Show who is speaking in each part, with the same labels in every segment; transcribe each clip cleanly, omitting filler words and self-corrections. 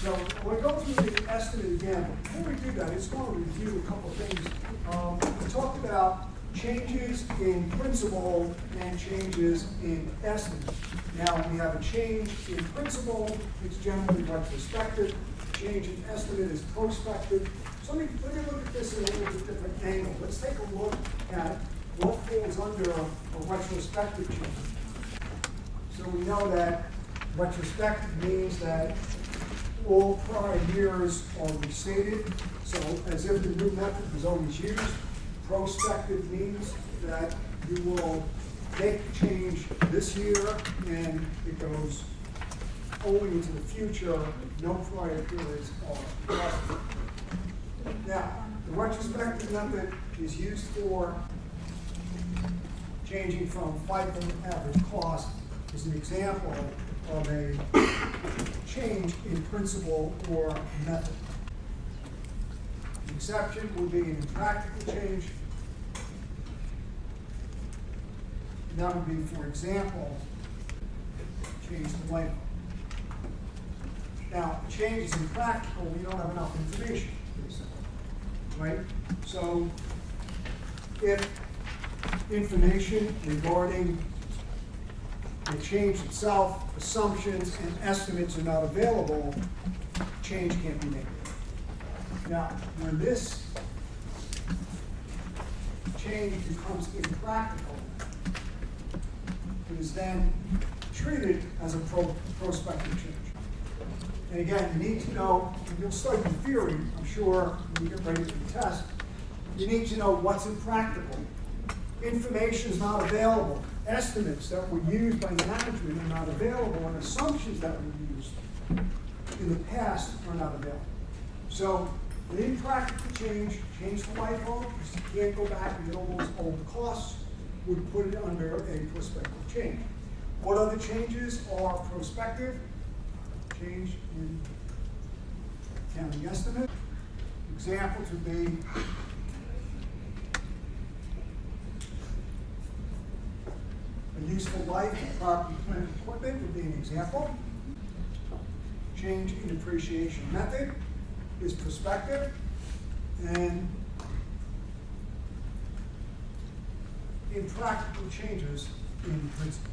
Speaker 1: So we'll go through the estimate again. Before we do that, I just want to review a couple of things. We talked about changes in principal and changes in estimate. Now, we have a change in principal, it's generally retrospective. Change in estimate is prospective. So let me look at this in a little bit different angle. Let's take a look at what falls under a retrospective change. So we know that retrospective means that all prior years are restated, so as if the new method was always used. Prospective means that you will make the change this year and it goes only into the future, no prior periods are lost. Now, the retrospective method is used for changing from FIFO to average cost is an example of a change in principle or method. The exception would be an impractical change. And that would be, for example, change the life. Now, a change is impractical, we don't have enough information, right? So, if information regarding the change itself, assumptions, and estimates are not available, change can't be made. Now, when this change becomes impractical, it is then treated as a prospective change. And again, you need to know, and you'll study theory, I'm sure, when you get ready for the test, you need to know what's impractical. Information is not available. Estimates that were used by management are not available, and assumptions that were used in the past are not available. So, an impractical change the LIFO, because you can't go back and get all those old costs, would put it under a prospective change. What other changes are prospective? Change in accounting estimate. Examples would be a useful life of property, plant, and equipment would be an example. Change in depreciation method is prospective, and impractical changes in principle.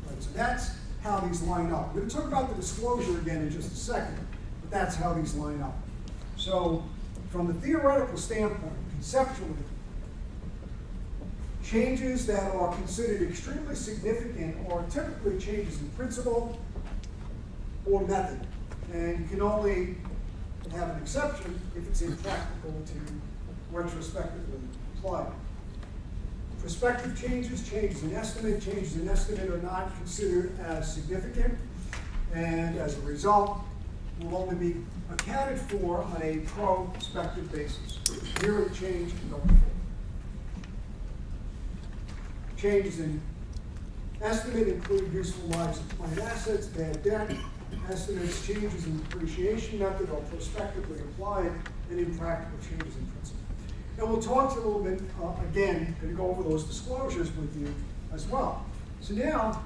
Speaker 1: Right, so that's how these line up. We're going to talk about the disclosure again in just a second, but that's how these line up. So, from the theoretical standpoint, conceptually, changes that are considered extremely significant are typically changes in principle or method. And you can only have an exception if it's impractical to retrospectively apply. Prospective changes in estimate, are not considered as significant, and as a result, will only be accounted for on a prospective basis. Here are the change and going forward. Changes in estimate include useful lives of plant assets, bad debt. Estimates, changes in depreciation method are prospectively applied, and impractical changes in principle. And we'll talk to you a little bit, again, going to go over those disclosures with you as well. So now,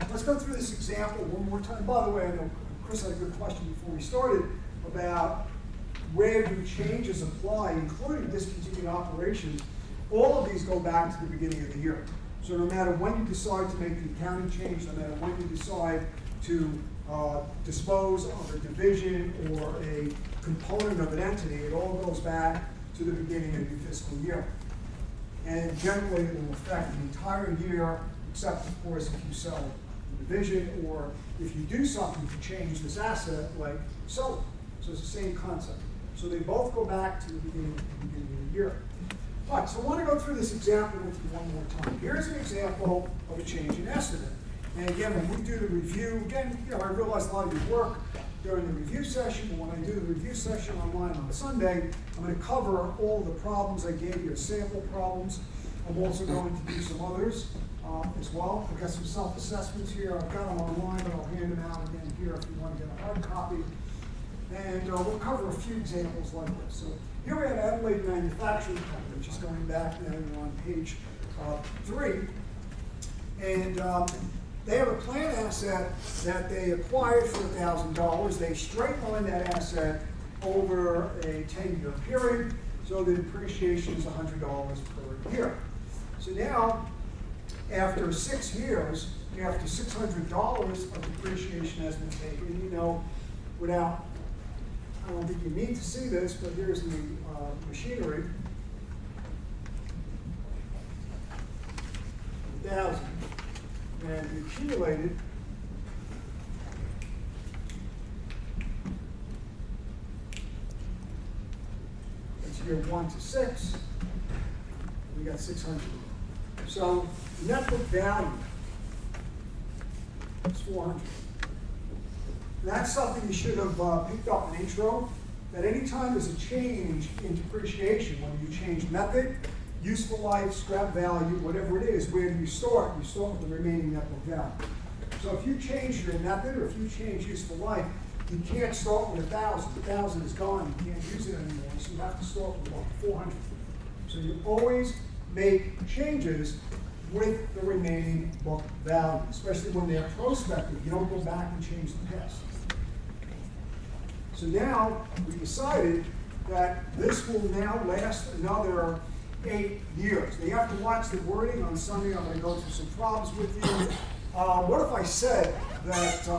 Speaker 1: let's go through this example one more time. By the way, I know Chris had a good question before we started about where do changes apply, including discontinued operations. All of these go back to the beginning of the year. So no matter when you decide to make the accounting change, no matter when you decide to dispose of a division or a component of an entity, it all goes back to the beginning of your fiscal year. And generally it will affect the entire year, except of course if you sell the division or if you do something to change this asset, like sell it. So it's the same concept. So they both go back to the beginning of the year. All right, so I want to go through this example with you one more time. Here's an example of a change in estimate. And again, when we do the review, again, I realize a lot of you work during the review session, but when I do the review session online on Sunday, I'm going to cover all the problems I gave you, sample problems. I'm also going to do some others as well. I've got some self-assessments here. I've got them online, but I'll hand them out again here if you want to get a hard copy. And we'll cover a few examples like this. So here we have Adelaide Manufacturing Company, which is going back now on page 3. And They have a plan asset that they acquired for $1,000. They straight line that asset over a 10-year period, so the depreciation is $100 per year. So now, after 6 years, after $600 of depreciation has been taken, you know, without, I don't think you need to see this, but here's the machinery. 1,000, and the accumulated it's year 1 to 6. We got 600. So the net book value is 400. That's something you should have picked up in intro. That anytime there's a change in depreciation, whether you change method, useful life, scrap value, whatever it is, where do you start? You start with the remaining net book value. So if you change your method or if you change useful life, you can't start with 1,000. 1,000 is gone. You can't use it anymore. So you have to start with 400. So you always make changes with the remaining book value, especially when they're prospective. You don't go back and change the past. So now we decided that this will now last another 8 years. Now you have to watch the wording. On Sunday I'm going to go through some problems with you. What if I said that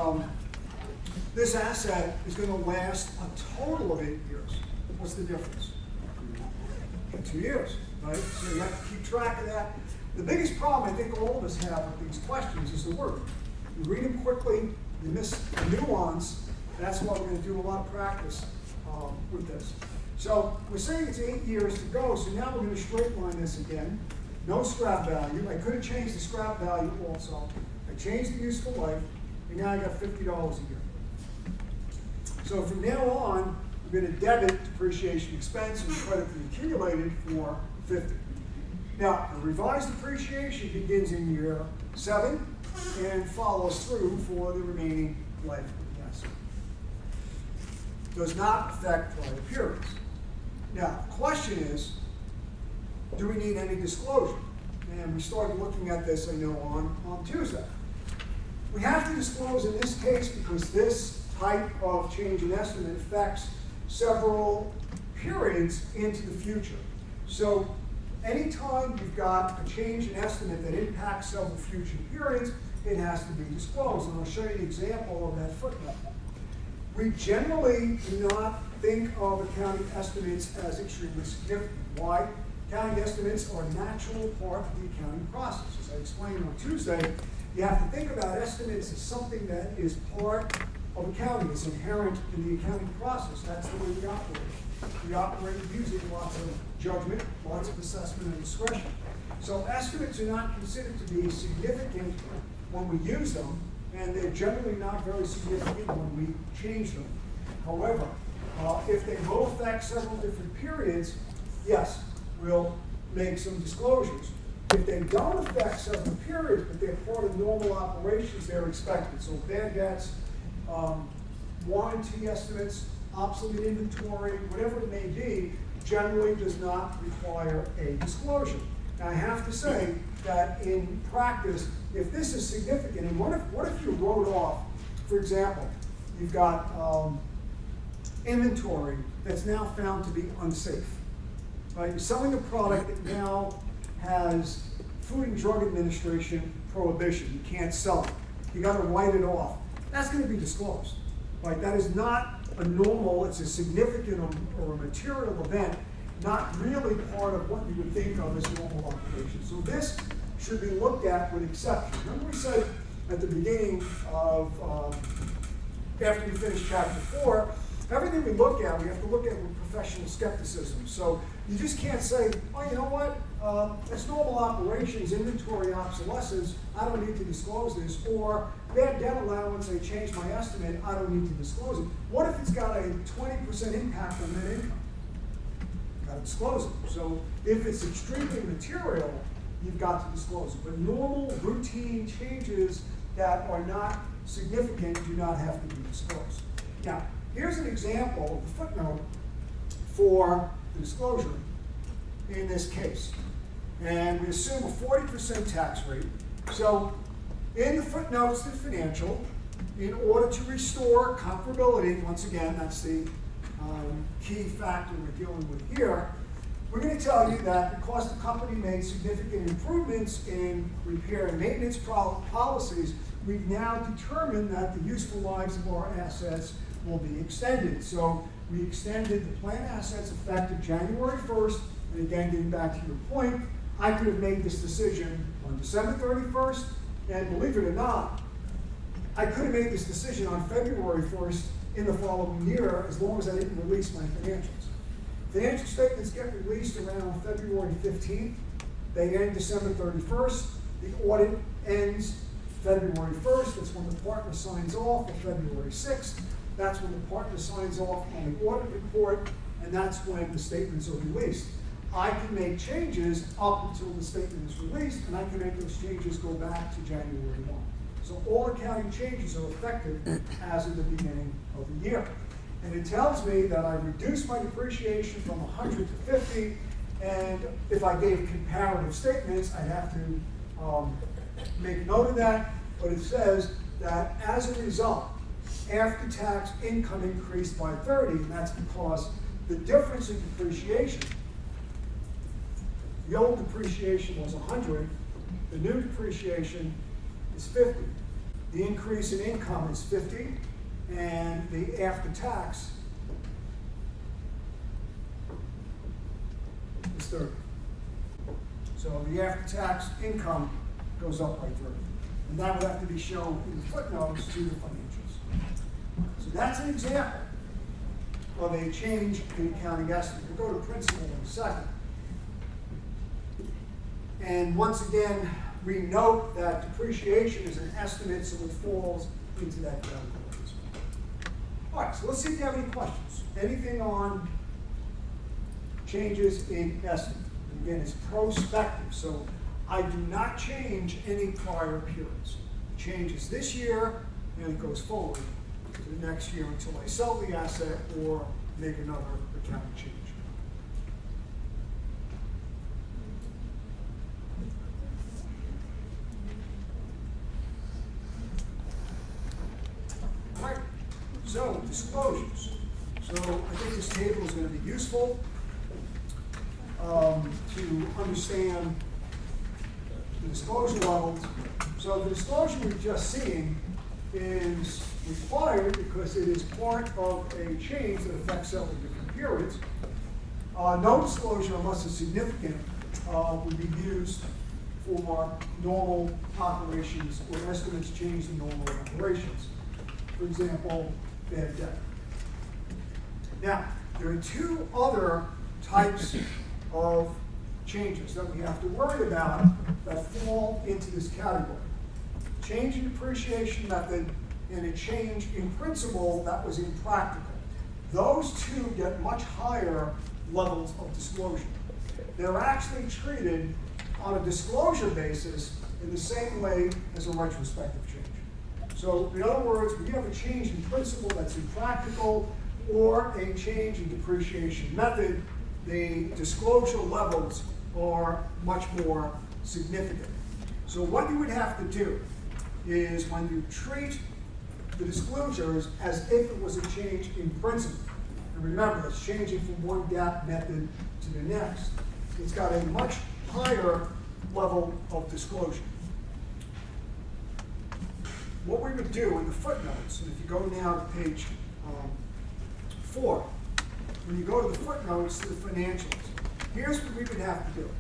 Speaker 1: this asset is going to last a total of 8 years? What's the difference? 2 years, right? So you have to keep track of that. The biggest problem I think all of us have with these questions is the word. You read them quickly, you miss the nuance. That's why we're going to do a lot of practice with this. So we're saying it's 8 years to go, so now we're going to straight line this again. No scrap value. I could have changed the scrap value also. I changed the useful life, and now I got $50 a year. So from now on, we're going to debit depreciation expense and credit the accumulated for 50. Now, the revised depreciation begins in year 7 and follows through for the remaining life of the asset. Does not affect prior periods. Now, the question is, do we need any disclosure? And we started looking at this, I know, on Tuesday. We have to disclose in this case because this type of change in estimate affects several periods into the future. So anytime you've got a change in estimate that impacts several future periods, it has to be disclosed. And I'll show you an example of that footnote. We generally do not think of accounting estimates as extremely significant. Why? Accounting estimates are a natural part of the accounting process. As I explained on Tuesday, you have to think about estimates as something that is part of accounting. It's inherent in the accounting process. That's the way we operate. We operate using lots of judgment, lots of assessment and discretion. So estimates are not considered to be significant when we use them, and they're generally not very significant when we change them. However, if they will affect several different periods, yes, we'll make some disclosures. If they don't affect several periods, but they're part of normal operations, they're expected. So bad debts, warranty estimates, obsolete inventory, whatever it may be, generally does not require a disclosure. Now I have to say that in practice, if this is significant, and what if you wrote off, for example, you've got inventory that's now found to be unsafe. Right? You're selling a product that now has Food and Drug Administration prohibition. You can't sell it. You got to write it off. That's going to be disclosed. Right? That is not a normal, it's a significant or a material event, not really part of what you would think of as normal operations. So this should be looked at with exception. Remember we said at the beginning of, after we finish chapter 4, everything we look at, we have to look at with professional skepticism. So you just can't say, oh, you know what, it's normal operations, inventory obsolescence, I don't need to disclose this, or bad debt allowance, I changed my estimate, I don't need to disclose it. What if it's got a 20% impact on net income? Got to disclose it. So if it's extremely material, you've got to disclose it. But normal, routine changes that are not significant do not have to be disclosed. Now, here's an example of the footnote for the disclosure in this case. And we assume a 40% tax rate. So In the footnotes to the financial, in order to restore comparability, once again, that's the key factor we're dealing with here, we're going to tell you that because the company made significant improvements in repair and maintenance policies, we've now determined that the useful lives of our assets will be extended. So we extended the plant assets effective January 1st, and again, getting back to your point, I could have made this decision on December 31st, and believe it or not, I could have made this decision on February 1st in the following year, as long as I didn't release my financials. Financial statements get released around February 15th. They end December 31st. The audit ends February 1st. That's when the partner signs off, or February 6th. That's when the partner signs off on the audit report, and that's when the statements are released. I can make changes up until the statement is released, and I can make those changes go back to January 1. So all accounting changes are effective as of the beginning of the year. And it tells me that I reduced my depreciation from 100 to 50, and if I gave comparative statements, I'd have to make note of that, but it says that as a result, after-tax income increased by 30, and that's because the difference in depreciation, the old depreciation was 100, the new depreciation is 50. The increase in income is 50, and the after-tax is 30. So the after-tax income goes up by 30. And that would have to be shown in the footnotes to the financials. So that's an example of a change in accounting estimate. We'll go to principle in a second. And once again, we note that depreciation is an estimate, so it falls into that category. All right, so let's see if you have any questions. Anything on changes in estimate? And again, it's prospective, so I do not change any prior periods. It changes this year, and it goes forward to the next year until I sell the asset or make another accounting change. All right, so disclosures. So I think this table is going to be useful to understand the disclosure levels. So the disclosure we've just seen is required because it is part of a change that affects several different periods. No disclosure, unless it's significant, would be used for normal operations or estimates changed in normal operations. For example, bad debt. Now, there are two other types of changes that we have to worry about that fall into this category. Change in depreciation method and a change in principle that was impractical. Those two get much higher levels of disclosure. They're actually treated on a disclosure basis in the same way as a retrospective change. So in other words, when you have a change in principle that's impractical or a change in depreciation method, the disclosure levels are much more significant. So what you would have to do is when you treat the disclosures as if it was a change in principle, and remember, it's changing from one GAAP method to the next, it's got a much higher level of disclosure. What we would do in the footnotes, and if you go now to page 4, when you go to the footnotes to the financials, here's what we would have to do.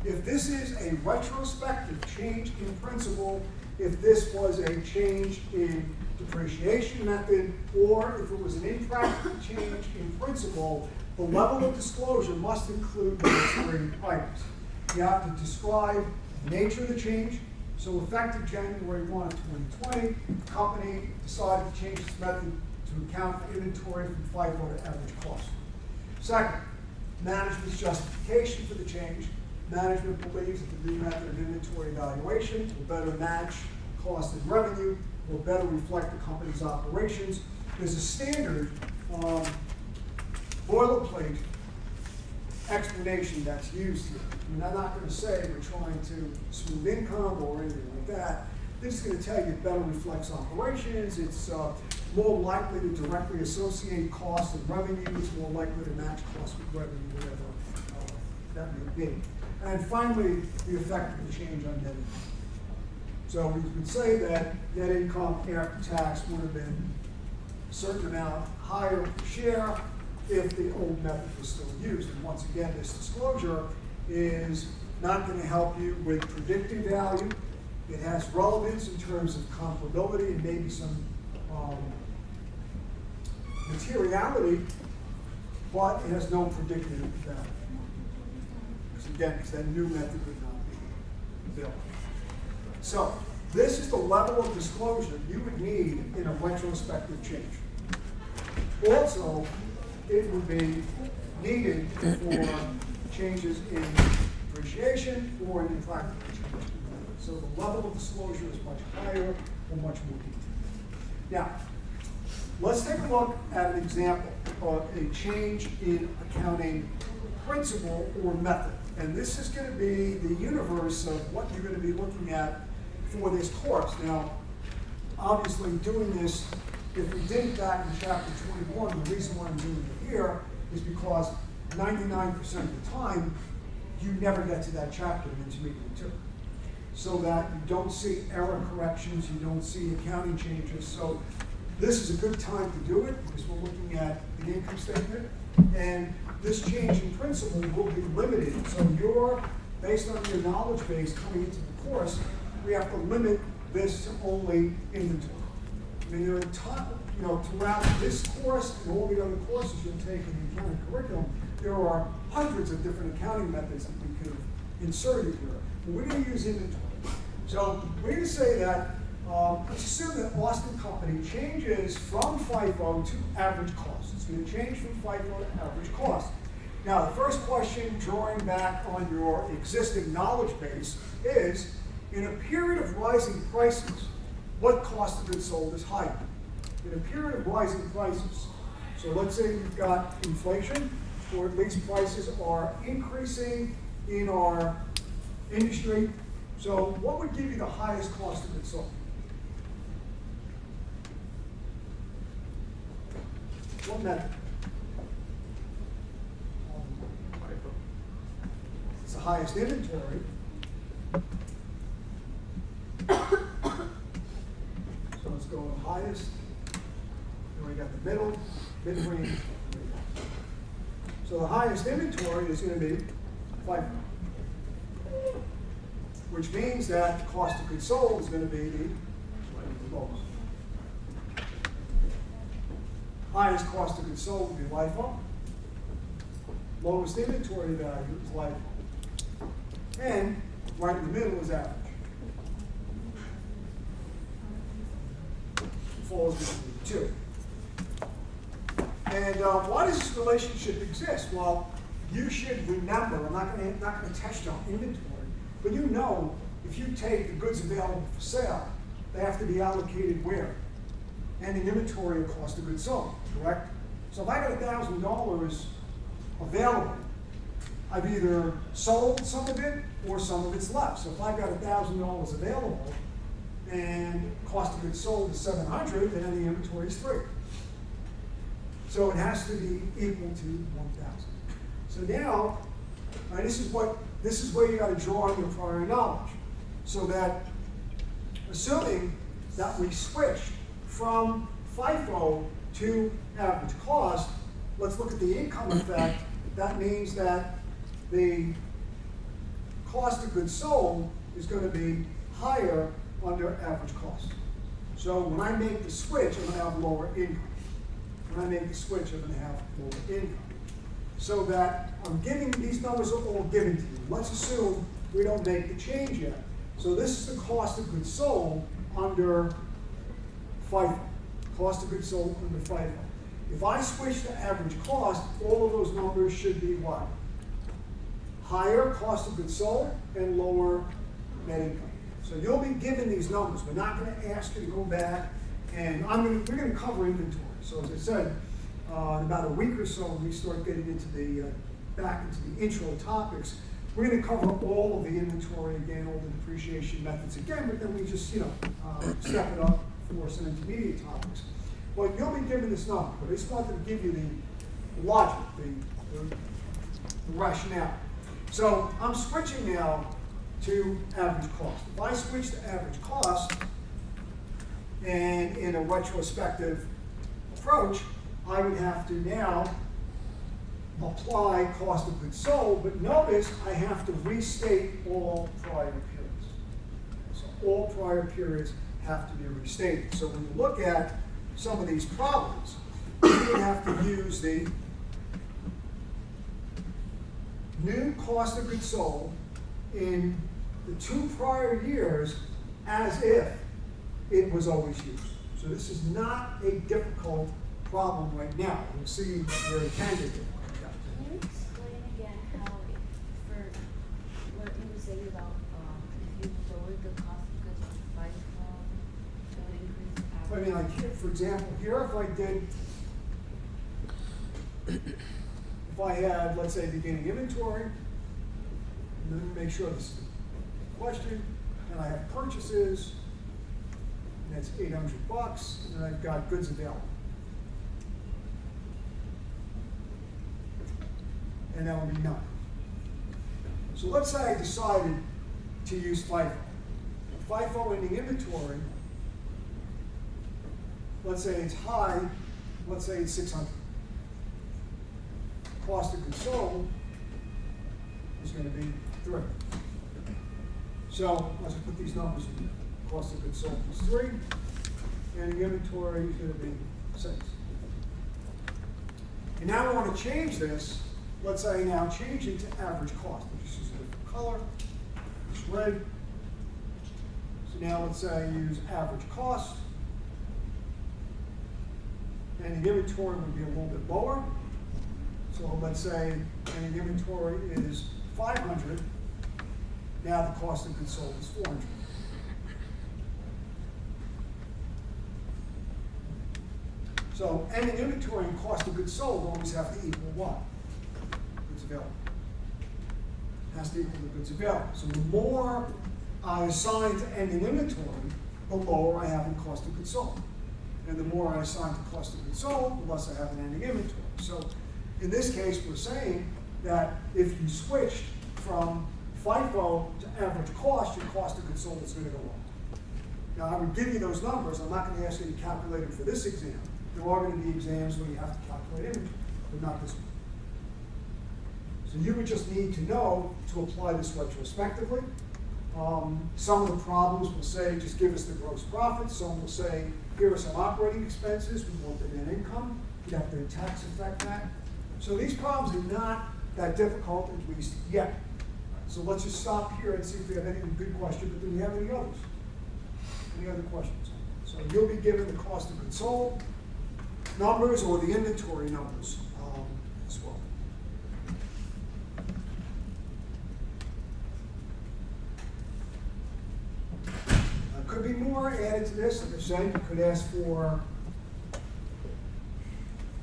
Speaker 1: If this is a retrospective change in principle, if this was a change in depreciation method, or if it was an impractical change in principle, the level of disclosure must include those three items. You have to describe the nature of the change. So effective January 1 of 2020, the company decided to change its method to account for inventory from FIFO to average cost. Second, management's justification for the change. Management believes that the new method of inventory evaluation will better match cost and revenue, will better reflect the company's operations. There's a standard boilerplate explanation that's used here. I mean, I'm not going to say we're trying to smooth income or anything like that. this is going to tell you it better reflects operations, it's more likely to directly associate costs and revenue, it's more likely to match costs with revenue, whatever that may be. And finally, the effect of the change on net income. So we would say that net income after tax would have been a certain amount higher per share if the old method was still used. And once again, this disclosure is not going to help you with predicting value. It has relevance in terms of comparability and maybe some materiality, but it has no predictive value. Because that new method would not be available. So this is the level of disclosure you would need in a retrospective change. Also, it would be needed for changes in depreciation or in impractical change. So the level of disclosure is much higher or much more detailed. Now, let's take a look at an example of a change in accounting principle or method. And this is going to be the universe of what you're going to be looking at for this course. Now, obviously doing this, if we did it back in chapter 21, the reason why I'm doing it here is because 99% of the time, you never get to that chapter in intermediate 2. So that you don't see error corrections, you don't see accounting changes. So this is a good time to do it because we're looking at the income statement. And this change in principle will be limited. So based on your knowledge base coming into the course, we have to limit this to only inventory. I mean, there are throughout this course and all the other courses you'll take in the accounting curriculum, there are hundreds of different accounting methods that we could have inserted here. But we're going to use inventory. So we're going to say that, let's assume that Austin Company changes from FIFO to average cost. It's going to change from FIFO to average cost. Now, the first question, drawing back on your existing knowledge base, is, in a period of rising prices, what cost of goods sold is higher? In a period of rising prices, so let's say you've got inflation, or at least prices are increasing in our industry. So what would give you the highest cost of goods sold? What method? It's the highest inventory. So let's go with the highest. Then we got the middle, mid-range. So the highest inventory is going to be FIFO, which means that the cost of goods sold is going to be the lowest. Highest cost of goods sold would be LIFO. Lowest inventory value is LIFO. And right in the middle is average. Falls between the two. And why does this relationship exist? Well, you should remember, I'm not going to test on inventory, but you know if you take the goods available for sale, they have to be allocated where? And in inventory or cost of goods sold, correct? So if I got $1,000 available, I've either sold some of it or some of it's left. So if I've got $1,000 available and cost of goods sold is $700, then the inventory is $3. So it has to be equal to 1,000. So now, this is where you got to draw on your prior knowledge. So that, assuming that we switched from FIFO to average cost, let's look at the income effect. That means that the cost of goods sold is going to be higher under average cost. So when I make the switch, I'm going to have lower income. When I make the switch, I'm going to have lower income. So that I'm giving, these numbers are all given to you. Let's assume we don't make the change yet. So this is the cost of goods sold under FIFO. Cost of goods sold under FIFO. If I switch to average cost, all of those numbers should be what? Higher cost of goods sold and lower net income. So you'll be given these numbers. We're not going to ask you to go back, and we're going to cover inventory. So as I said, in about a week or so, when we start getting into back into the intro topics, We're going to cover all of the inventory again, all the depreciation methods again, but then we just, step it up for some intermediate topics. Well, you'll be given this number, but I just wanted to give you the logic, the rationale. So I'm switching now to average cost. If I switch to average cost, and in a retrospective approach, I would have to now apply cost of goods sold, but notice I have to restate all prior periods. So all prior periods have to be restated. So when you look at some of these problems, you would have to use the new cost of goods sold in the 2 prior years as if it was always used. So this is not a difficult problem right now. We'll see where it can get difficult.
Speaker 2: Can you explain again how, for what you were saying about if you lowered the cost of goods on FIFO, that would increase the
Speaker 1: I
Speaker 2: average?
Speaker 1: mean, like here, for example, here if I had, let's say, beginning inventory, and then make sure this is the question, and I have purchases, and that's $800, and then I've got goods available. And that would be none. So let's say I decided to use FIFO. FIFO ending inventory, let's say it's high, let's say it's 600. Cost of goods sold is going to be 3. So let's just put these numbers in. Cost of goods sold is 3, and the inventory is going to be 6. And now I want to change this. Let's say I now change it to average cost. I'll just use a different color. It's red. So now let's say I use average cost. And the inventory would be a little bit lower. So let's say the inventory is 500. Now the cost of goods sold is 400. So ending inventory and cost of goods sold always have to equal what? Goods available. It has to equal the goods available. So the more I assign to ending inventory, the lower I have in cost of goods sold. And the more I assign to cost of goods sold, the less I have in ending inventory. So in this case, we're saying that if you switched from FIFO to average cost, your cost of goods sold is going to go up. Now, I would give you those numbers. I'm not going to ask you to calculate them for this exam. There are going to be exams where you have to calculate inventory, but not this one. So you would just need to know to apply this retrospectively. Some of the problems will say, just give us the gross profit. Some will say, here are some operating expenses. We want the net income. You'd have to tax affect that. So these problems are not that difficult, at least yet. So let's just stop here and see if we have any good question, but do we have any others? Any other questions? So you'll be given the cost of goods sold numbers or the inventory numbers as well. Could be more added to this. Like I said, you could ask for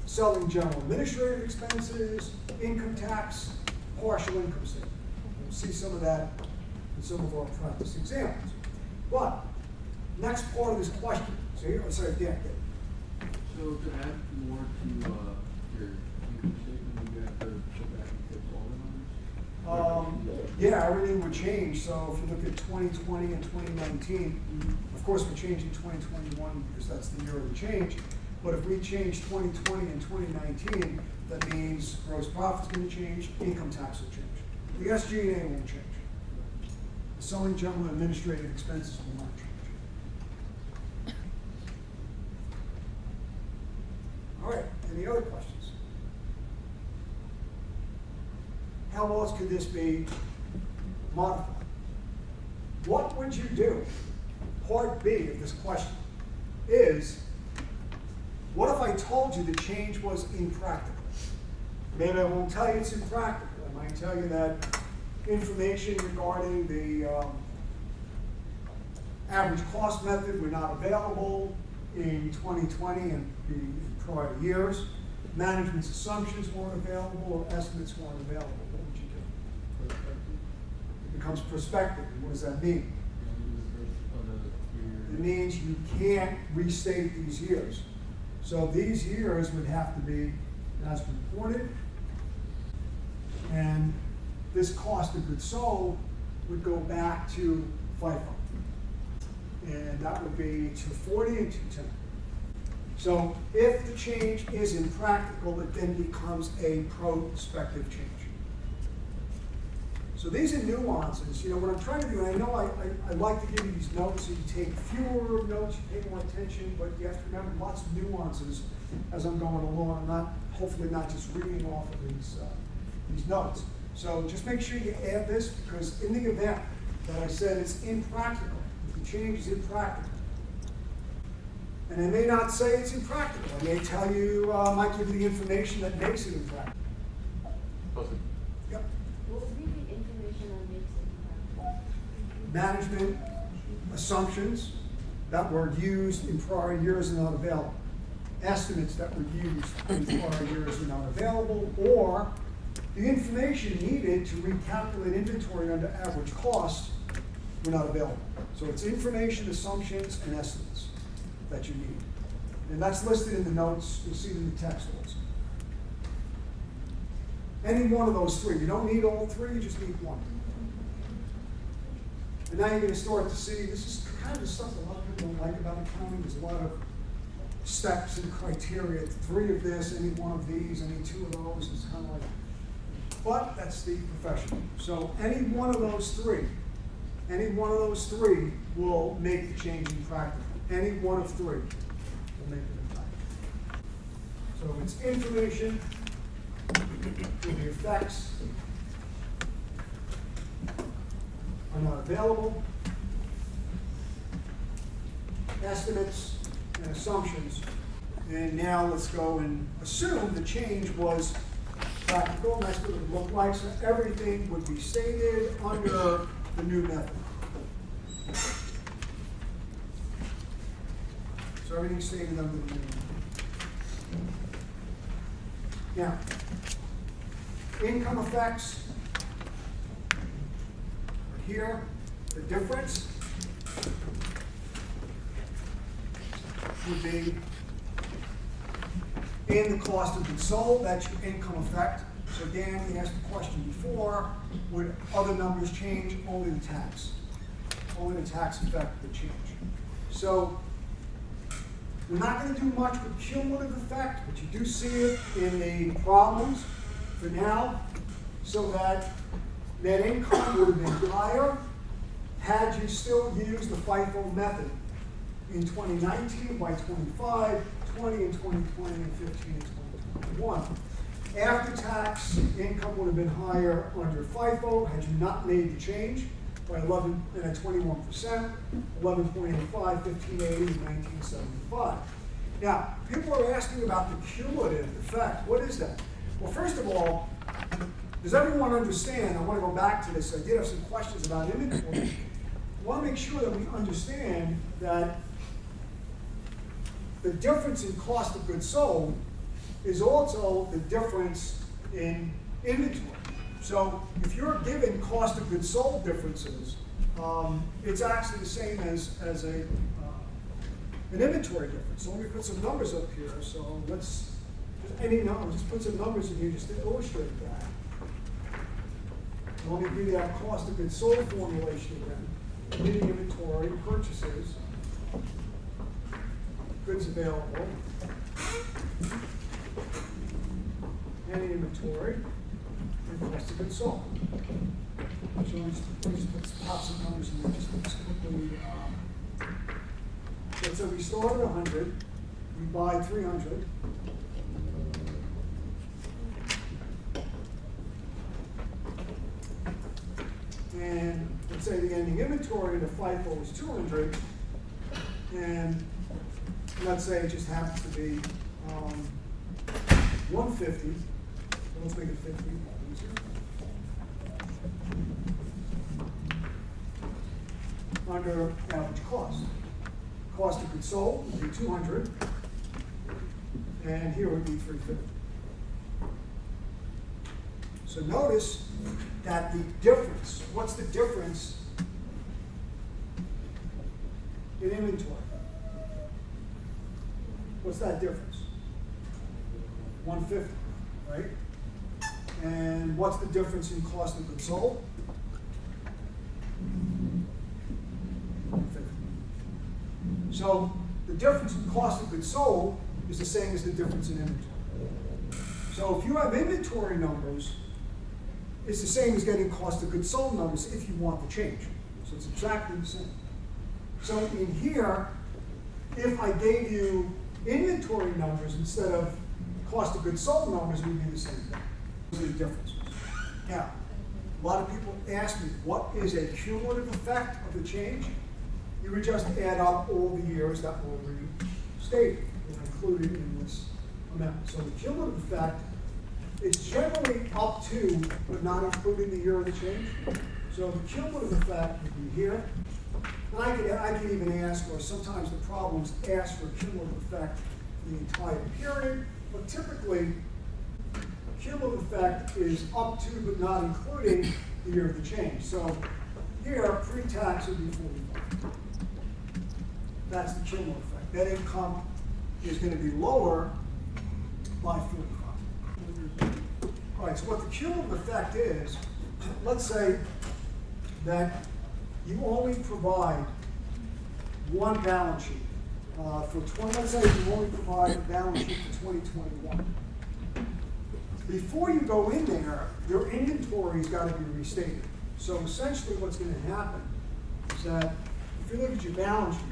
Speaker 1: selling general administrative expenses, income tax, partial income statement. We'll see some of that in some of our practice examples. But next part of this question, so here, sorry, Dan.
Speaker 3: So to add more to your income statement, you have to go back and fix all the numbers?
Speaker 1: Yeah, everything would change. So if you look at 2020 and 2019, of course we're changing 2021 because that's the year of the change. But if we change 2020 and 2019, that means gross profit's going to change, income tax will change. The SG&A won't change. The selling general administrative expenses will not change. All right, any other questions? How else could this be modified? What would you do? Part B of this question is, what if I told you the change was impractical? Maybe I won't tell you it's impractical. I might tell you that information regarding the average cost method were not available in 2020 and the prior years. Management's assumptions weren't available or estimates weren't available. What would you do? becomes prospective. And what does that mean? It means you can't restate these years. So these years would have to be as reported, and this cost of goods sold would go back to FIFO. And that would be 240 and 210. So if the change is impractical, it then becomes a prospective change. So these are nuances. You know, what I'm trying to do, and I know I like to give you these notes, so you take fewer notes, you pay more attention, but you have to remember lots of nuances as I'm going along. I'm not, hopefully not just reading off of these notes. So just make sure you add this, because in the event that I said it's impractical, if the change is impractical, and I may not say it's impractical, I may tell you, I might give you the information that makes it impractical. Yep.
Speaker 2: What would be the information that makes it impractical?
Speaker 1: Management assumptions that were used in prior years and not available. Estimates that were used in prior years and not available, or the information needed to recalculate inventory under average cost were not available. So it's information, assumptions, and estimates that you need. And that's listed in the notes. You'll see it in the text also. Any one of those three. You don't need all three, you just need one. And now you're going to start to see, this is kind of the stuff a lot of people don't like about accounting. There's a lot of steps and criteria. 3 of this, any one of these, any 2 of those. It's kind of like, but that's the profession. So any one of those three will make the change impractical. Any one of 3 will make it impractical. So it's information, the effects are not available, estimates and assumptions. And now let's go and assume the change was practical, and that's what it would look like. So everything would be stated under the new method. So everything's stated under the new method. Now, income effects are here. The difference would be in the cost of goods sold. That's your income effect. So Dan, he asked the question before, would other numbers change? Only the tax. Only the tax effect would change. So we're not going to do much with cumulative effect, but you do see it in the problems for now, so that net income would have been higher had you still used the FIFO method in 2019 by 25, 20 in 2020, and 15 in 2021. After tax, income would have been higher under FIFO had you not made the change by 11 and 21%, 11.85, 1580, and 1975. Now, people are asking about the cumulative effect. What is that? Well, first of all, does everyone understand? I want to go back to this. I did have some questions about inventory. I want to make sure that we understand that the difference in cost of goods sold is also the difference in inventory. So if you're given cost of goods sold differences, it's actually the same as an inventory difference. So let me put some numbers up here. So let's, any number, just put some numbers in here just to illustrate that. Let me give you that cost of goods sold formulation again. Ending inventory, purchases, goods available, ending inventory, and cost of goods sold. So let me just pop some numbers in there just quickly. So we start at 100, we buy 300. And let's say the ending inventory in the FIFO is 200, and let's say it just happens to be 150. So let's make it 50. Under average cost. Cost of goods sold would be 200, and here would be 350. So notice that the difference, what's the difference in inventory? What's that difference? 150, right? And what's the difference in cost of goods sold? 150. So the difference in cost of goods sold is the same as the difference in inventory. So if you have inventory numbers, it's the same as getting cost of goods sold numbers if you want the change. So it's exactly the same. So in here, if I gave you inventory numbers instead of cost of goods sold numbers, it would be the same thing. Those are the differences. Now, a lot of people ask me, what is a cumulative effect of the change? You would just add up all the years that were restated or included in this amount. So the cumulative effect is generally up to, but not including the year of the change. So the cumulative effect would be here. And I can even ask, or sometimes the problems ask for a cumulative effect for the entire period, but typically, cumulative effect is up to, but not including the year of the change. So here, pre-tax would be 45. That's the cumulative effect. Net income is going to be lower by 45. All right, so what the cumulative effect is, let's say that you only provide one balance sheet let's say you only provide a balance sheet for 2021. Before you go in there, your inventory's got to be restated. So essentially what's going to happen is that if you look at your balance sheet,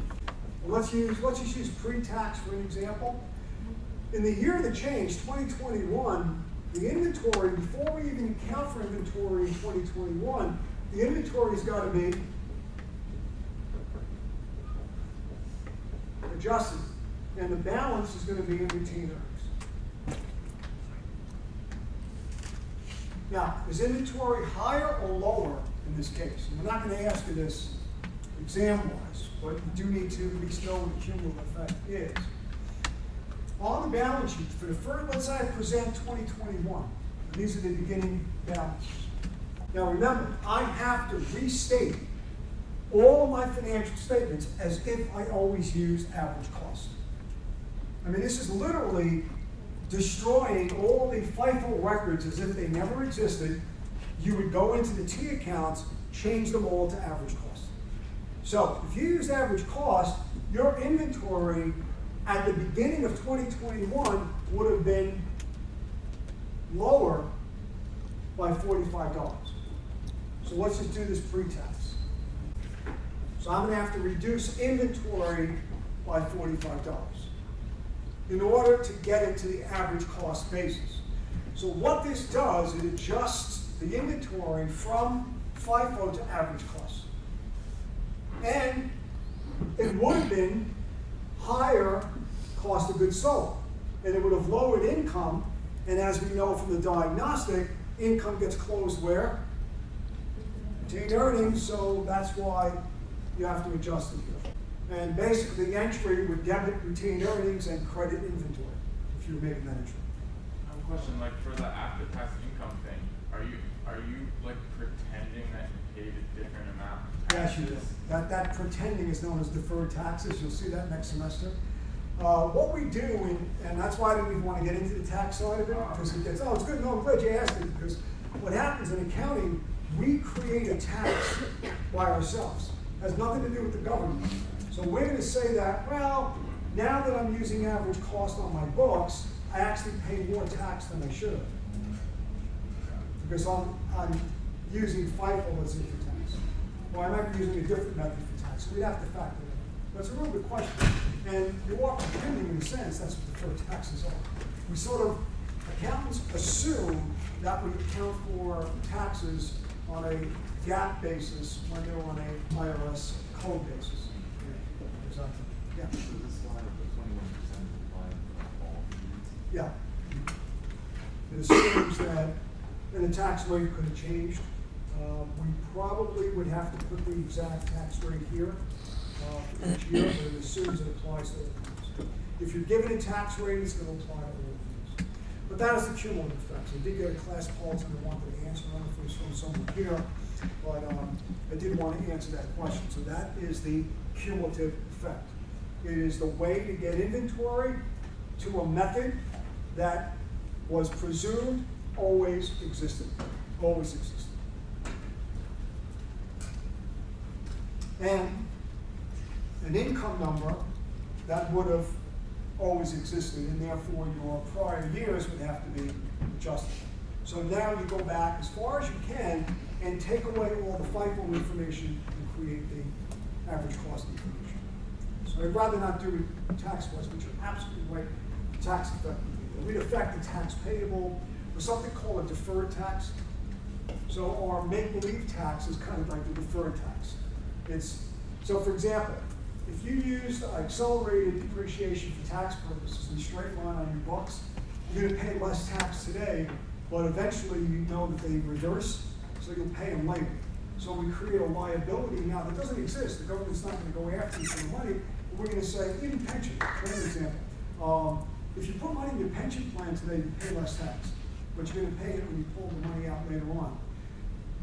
Speaker 1: let's just use pre-tax for an example. In the year of the change, 2021, the inventory, before we even account for inventory in 2021, the inventory's got to be adjusted, and the balance is going to be in retained earnings. Now, is inventory higher or lower in this case? And we're not going to ask you this exam-wise, but you do need to at least know what the cumulative effect is. On the balance sheet, for the first, let's say I present 2021, and these are the beginning balances. Now remember, I have to restate all of my financial statements as if I always used average cost. I mean, this is literally destroying all the FIFO records as if they never existed. You would go into the T accounts, change them all to average cost. So if you use average cost, your inventory at the beginning of 2021 would have been lower by $45. So let's just do this pre-tax. So I'm going to have to reduce inventory by $45 in order to get it to the average cost basis. So what this does, it adjusts the inventory from FIFO to average cost. And it would have been higher cost of goods sold, and it would have lowered income, and as we know from the diagnostic, income gets closed where? Retained earnings, so that's why you have to adjust it here. And basically the entry would debit retained earnings and credit inventory if you're making that entry.
Speaker 4: I have a question, like for the after-tax income thing, are you like pretending that you paid a different amount of
Speaker 1: Yes,
Speaker 4: taxes?
Speaker 1: you do. That pretending is known as deferred taxes. You'll see that next semester. What we do, and that's why we want to get into the tax side of it, because it gets, oh, it's good, no, I'm glad you asked it, because what happens in accounting, we create a tax by ourselves. It has nothing to do with the government. So we're going to say that, well, now that I'm using average cost on my books, I actually pay more tax than I should have. Because I'm using FIFO, let's say, for tax. Or I might be using a different method for tax. So we'd have to factor it in. But it's a real good question. And you are pretending, in a sense, that's what deferred taxes are. We sort of, accountants assume that we account for taxes on a GAAP basis when they're on a IRS code basis. Yeah, exactly. Yeah.
Speaker 5: So this line of the 21% applied for all fees?
Speaker 1: Yeah. It assumes that, and the tax rate could have changed. We probably would have to put the exact tax rate here for each year, but it assumes it applies to all fees. If you're given a tax rate, it's going to apply to all fees. But that is the cumulative effect. So I did get a class policy and I wanted to answer on it from someone here, but I did want to answer that question. So that is the cumulative effect. It is the way to get inventory to a method that was presumed always existed. Always existed. And an income number that would have always existed, and therefore your prior years would have to be adjusted. So now you go back as far as you can and take away all the FIFO information and create the average cost information. So I'd rather not do it tax-wise, but you're absolutely right, tax effectively. We'd affect the tax payable with something called a deferred tax. So our make-believe tax is kind of like the deferred tax. So for example, if you use accelerated depreciation for tax purposes and straight line on your books, you're going to pay less tax today, but eventually you know that they reverse, so you'll pay them later. So we create a liability now that doesn't exist. The government's not going to go after you for the money. We're going to say, even pension, for example, if you put money in your pension plan today, you pay less tax, but you're going to pay it when you pull the money out later on.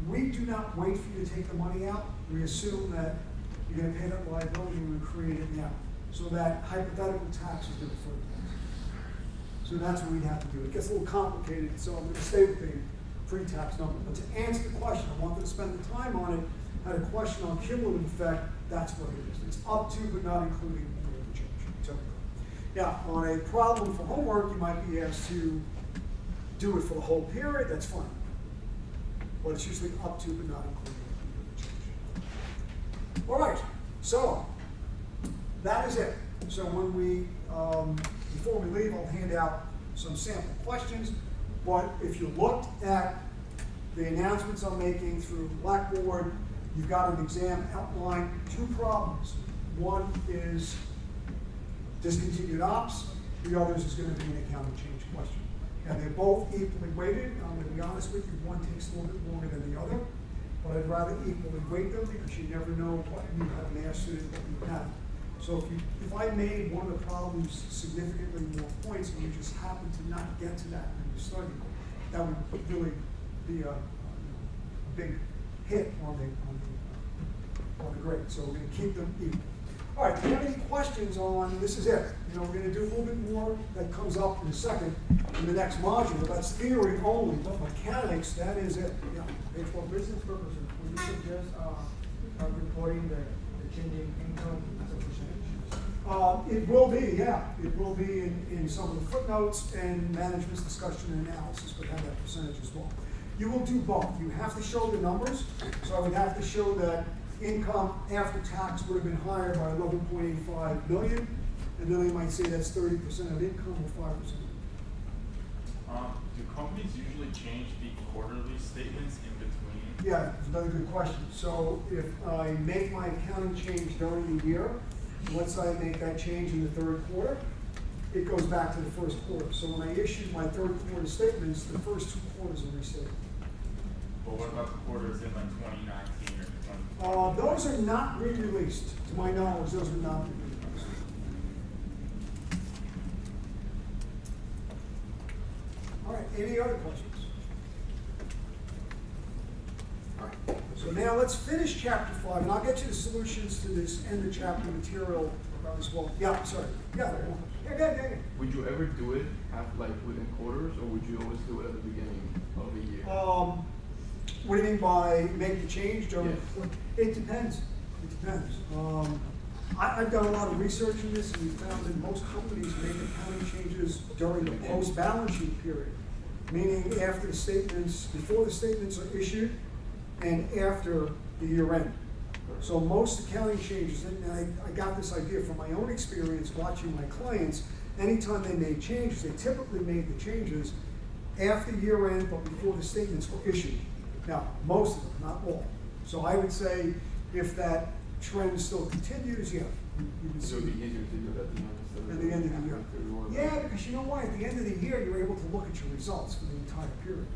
Speaker 1: We do not wait for you to take the money out. We assume that you're going to pay that liability and we create it now. So that hypothetical tax is the deferred tax. So that's what we'd have to do. It gets a little complicated, so I'm going to stay with the pre-tax number. But to answer the question, I wanted to spend the time on it, had a question on cumulative effect, that's what it is. It's up to but not including the change, typically. Now, on a problem for homework, you might be asked to do it for the whole period, that's fine. But it's usually up to but not including the change. All right, so that is it. So when we, before we leave, I'll hand out some sample questions. But if you looked at the announcements I'm making through Blackboard, you've got an exam outline, 2 problems. One is discontinued ops, the other is going to be an accounting change question. And they're both equally weighted. I'm going to be honest with you, one takes a little bit longer than the other, but I'd rather equally weight them because you never know what you have mastered and what you have. So if I made one of the problems significantly more points and you just happen to not get to that when you study, that would really be a big hit on the grade. So we're going to keep them equal. All right, if you have any questions on, this is it. We're going to do a little bit more that comes up in a second in the next module. That's theory only, but mechanics, that is it. Yeah.
Speaker 6: For business purposes, would you suggest reporting the changing income as a percentage?
Speaker 1: It will be, yeah. It will be in some of the footnotes and management's discussion and analysis would have that percentage as well. You will do both. You have to show the numbers. So I would have to show that income after tax would have been higher by 11.85 million, and then they might say that's 30% of income or 5%.
Speaker 4: Do companies usually change the quarterly statements in between?
Speaker 1: Yeah, it's another good question. So if I make my accounting change during the year, let's say I make that change in the 3rd quarter, it goes back to the 1st quarter. So when I issue my 3rd quarter statements, the first 2 quarters are restated.
Speaker 4: But what about the quarters in like 2019 or 2020?
Speaker 1: Those are not re-released. To my knowledge, those are not re-released. All right, any other questions? All right, so now let's finish chapter 5, and I'll get you the solutions to this end of chapter material as well. Yeah, sorry. Yeah.
Speaker 3: Would you ever do it within quarters, or would you always do it at the beginning of the year?
Speaker 1: What do you mean by make the change?
Speaker 3: Yeah.
Speaker 1: It depends. It depends. I've done a lot of research in this, and we found that most companies make accounting changes during the post-balance sheet period, meaning after the statements, before the statements are issued, and after the year end. So most accounting changes, and I got this idea from my own experience watching my clients, anytime they made changes, they typically made the changes after year end, but before the statements were issued. Now, most of them, not all. So I would say if that trend still continues, yeah, you can
Speaker 3: So
Speaker 1: see
Speaker 3: it would be easier to do it
Speaker 1: at the end of the year. Yeah, because you know why? At the end of the year, you're able to look at your results for the entire period.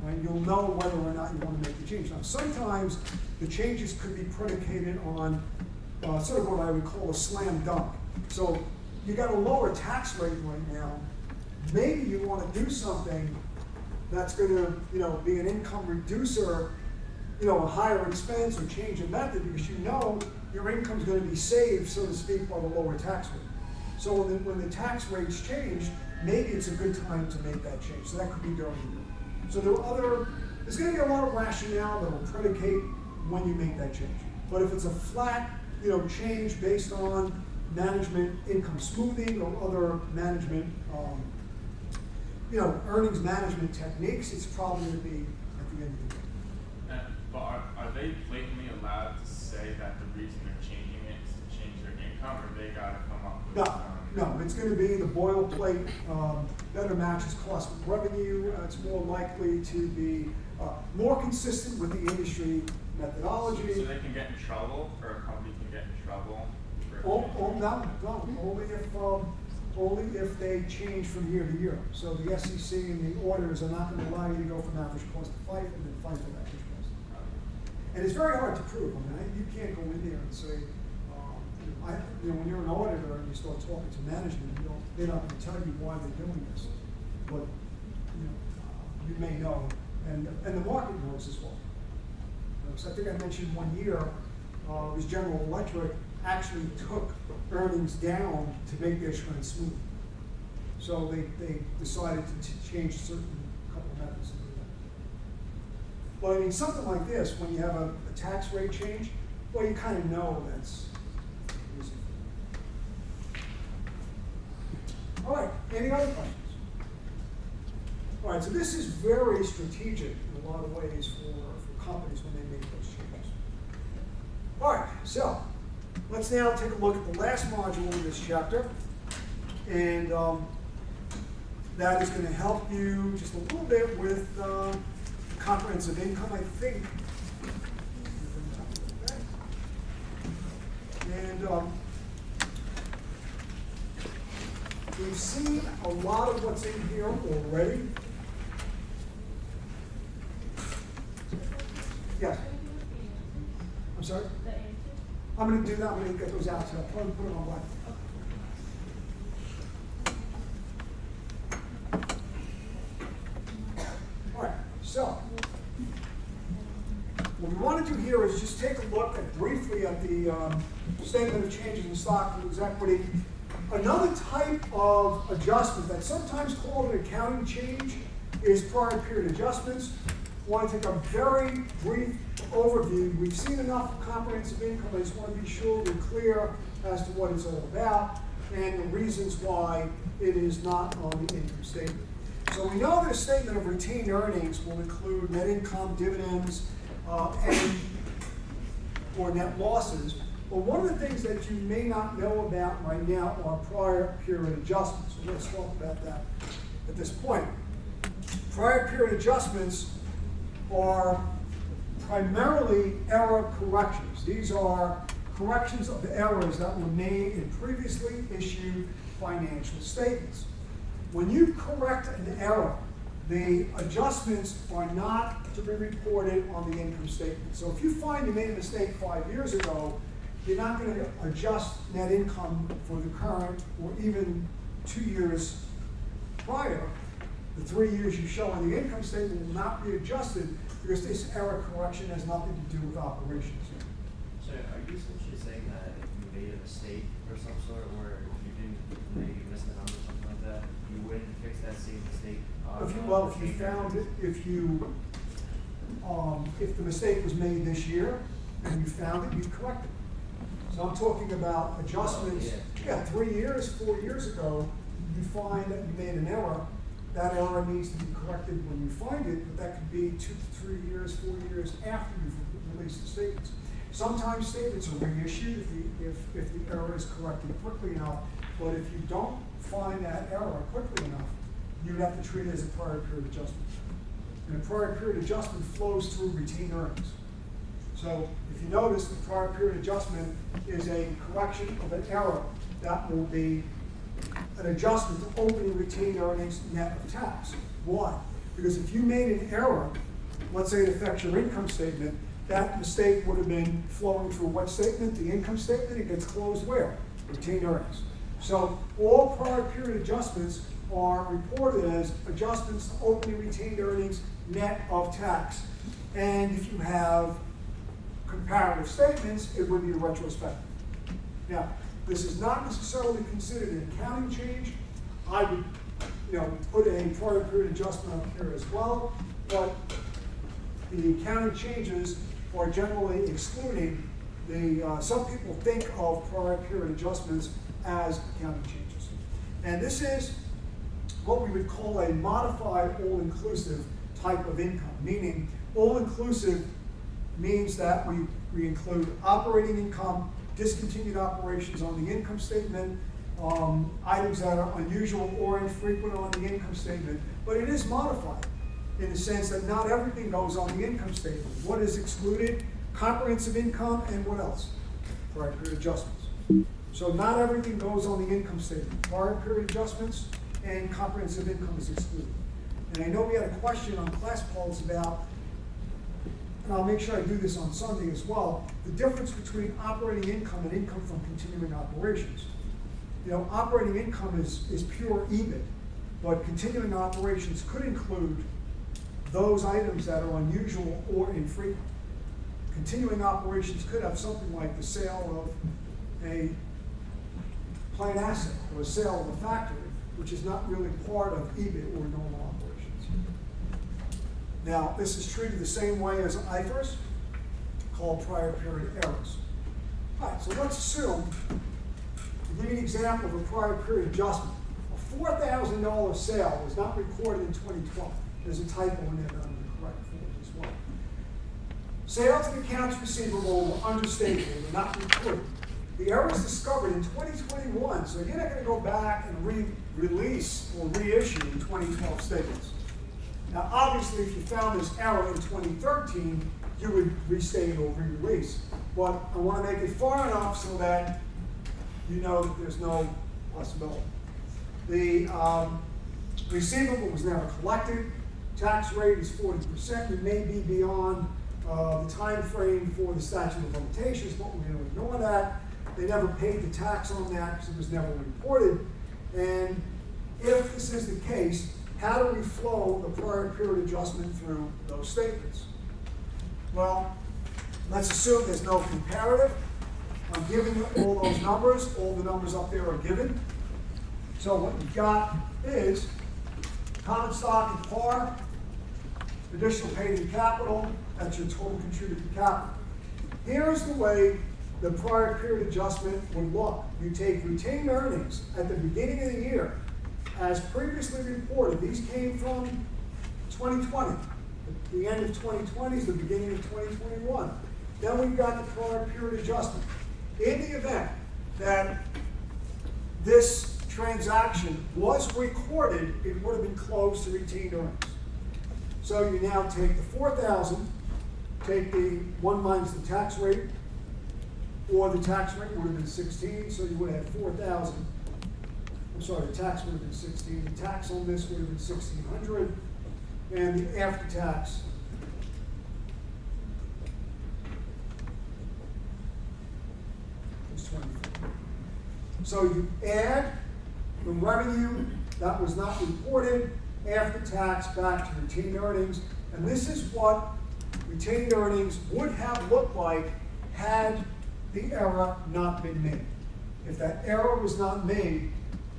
Speaker 1: Right? You'll know whether or not you want to make the change. Now, sometimes the changes could be predicated on sort of what I would call a slam dunk. So you got a lower tax rate right now, maybe you wanna do something that's gonna, be an income reducer, a higher expense or change of method, because you know your income's gonna be saved, so to speak, by the lower tax rate. So when the tax rates change, maybe it's a good time to make that change. So that could be during the year. So there's gonna be a lot of rationale that will predicate when you make that change. But if it's a flat, change based on management income smoothing or other management, earnings management techniques, it's probably gonna be at the end of the year.
Speaker 4: But are they blatantly allowed to say that the reason they're changing it is to change their income, or they gotta come up with?
Speaker 1: No, it's gonna be the boilerplate, better matches cost with revenue. It's more likely to be more consistent with the industry methodology.
Speaker 4: So they can get in trouble, or a company can get in trouble?
Speaker 1: Only if they change from year to year. So the SEC and the auditors are not gonna allow you to go from average cost to FIFO and then FIFO to average cost. And it's very hard to prove. You can't go in there and say, when you're an auditor and you start talking to management, they're not gonna tell you why they're doing this. But, you may know, and the market knows as well. So I think I mentioned one year, was General Electric actually took earnings down to make their trend smooth. So they decided to change certain couple of methods to do that. But something like this, when you have a tax rate change, well, you kind of know that's the reason. All right, any other questions? All right, so this is very strategic in a lot of ways for companies when they make those changes. All right, so let's now take a look at the last module in this chapter. And that is going to help you just a little bit with comprehensive income, I think. And we've seen a lot of what's in here already. Yes? I'm sorry? I'm going to do that. I'm going to get those out, so I'll probably put them online. All right, so what we want to do here is just take a look briefly at the statement of changes in stockholders' equity. Another type of adjustment that's sometimes called an accounting change is prior period adjustments. I want to take a very brief overview. We've seen enough of comprehensive income. I just want to be sure we're clear as to what it's all about and the reasons why it is not on the income statement. So we know that a statement of retained earnings will include net income, dividends, or net losses. But one of the things that you may not know about right now are prior period adjustments. So let's talk about that at this point. Prior period adjustments are primarily error corrections. These are corrections of the errors that were made in previously issued financial statements. When you correct an error, the adjustments are not to be reported on the income statement. So if you find you made a mistake 5 years ago, you're not going to adjust net income for the current or even 2 years prior. The 3 years you show on the income statement will not be adjusted because this error correction has nothing to do with operations.
Speaker 7: So are you essentially saying that if you made a mistake or some sort, or if you didn't maybe miss the number or something like that, you wouldn't fix that same mistake?
Speaker 1: If the mistake was made this year and you found it, you'd correct it. So I'm talking about adjustments. 3 years, 4 years ago, you find that you made an error. That error needs to be corrected when you find it, but that could be 2 to 3 years, 4 years after you've released the statements. Sometimes statements are reissued if the error is corrected quickly enough, but if you don't find that error quickly enough, you'd have to treat it as a prior period adjustment. And a prior period adjustment flows through retained earnings. So if you notice, the prior period adjustment is a correction of an error that will be an adjustment to opening retained earnings net of tax. Why? Because if you made an error, let's say it affects your income statement, that mistake would have been flowing through what statement? The income statement. It gets closed where? Retained earnings. So all prior period adjustments are reported as adjustments to opening retained earnings net of tax. And if you have comparative statements, it would be retrospective. Now, this is not necessarily considered an accounting change. I would, put a prior period adjustment up here as well, but the accounting changes are generally excluding some people think of prior period adjustments as accounting changes. And this is what we would call a modified all-inclusive type of income, meaning all-inclusive means that we include operating income, discontinued operations on the income statement, items that are unusual or infrequent on the income statement, but it is modified in the sense that not everything goes on the income statement. What is excluded? Comprehensive income and what else? Prior period adjustments. So not everything goes on the income statement. Prior period adjustments and comprehensive income is excluded. And I know we had a question on class polls about, and I'll make sure I do this on Sunday as well, the difference between operating income and income from continuing operations. Operating income is pure EBIT, but continuing operations could include those items that are unusual or infrequent. Continuing operations could have something like the sale of a plain asset or a sale of a factory, which is not really part of EBIT or normal operations. Now, this is treated the same way as IFRS, called prior period errors. All right, so let's assume, to give you an example of a prior period adjustment, a $4,000 sale was not recorded in 2012. There's a typo in there that I'm going to correct for you as well. Sales and accounts receivable were understated, they were not recorded. The error was discovered in 2021, so you're not going to go back and re-release or reissue in 2012 statements. Now, obviously, if you found this error in 2013, you would restate or re-release. But I want to make it far enough so that you know that there's no possibility. The receivable was never collected. Tax rate is 40%. We may be beyond the time frame for the statute of limitations, but we're going to ignore that. They never paid the tax on that because it was never reported. And if this is the case, how do we flow the prior period adjustment through those statements? Well, let's assume there's no comparative. I'm giving you all those numbers. All the numbers up there are given. So what you've got is common stock and par, additional paid in capital, that's your total contributed capital. Here's the way the prior period adjustment would look. You take retained earnings at the beginning of the year, as previously reported. These came from 2020. The end of 2020 is the beginning of 2021. Then we've got the prior period adjustment. In the event that this transaction was recorded, it would have been closed to retained earnings. So you now take the 4,000, take the 1 minus the tax rate, or the tax rate would have been 16, so you would have 4,000. I'm sorry, the tax would have been 16. The tax on this would have been 1,600, and the after tax is 24. So you add the revenue that was not reported after tax back to retained earnings, and this is what retained earnings would have looked like had the error not been made. If that error was not made,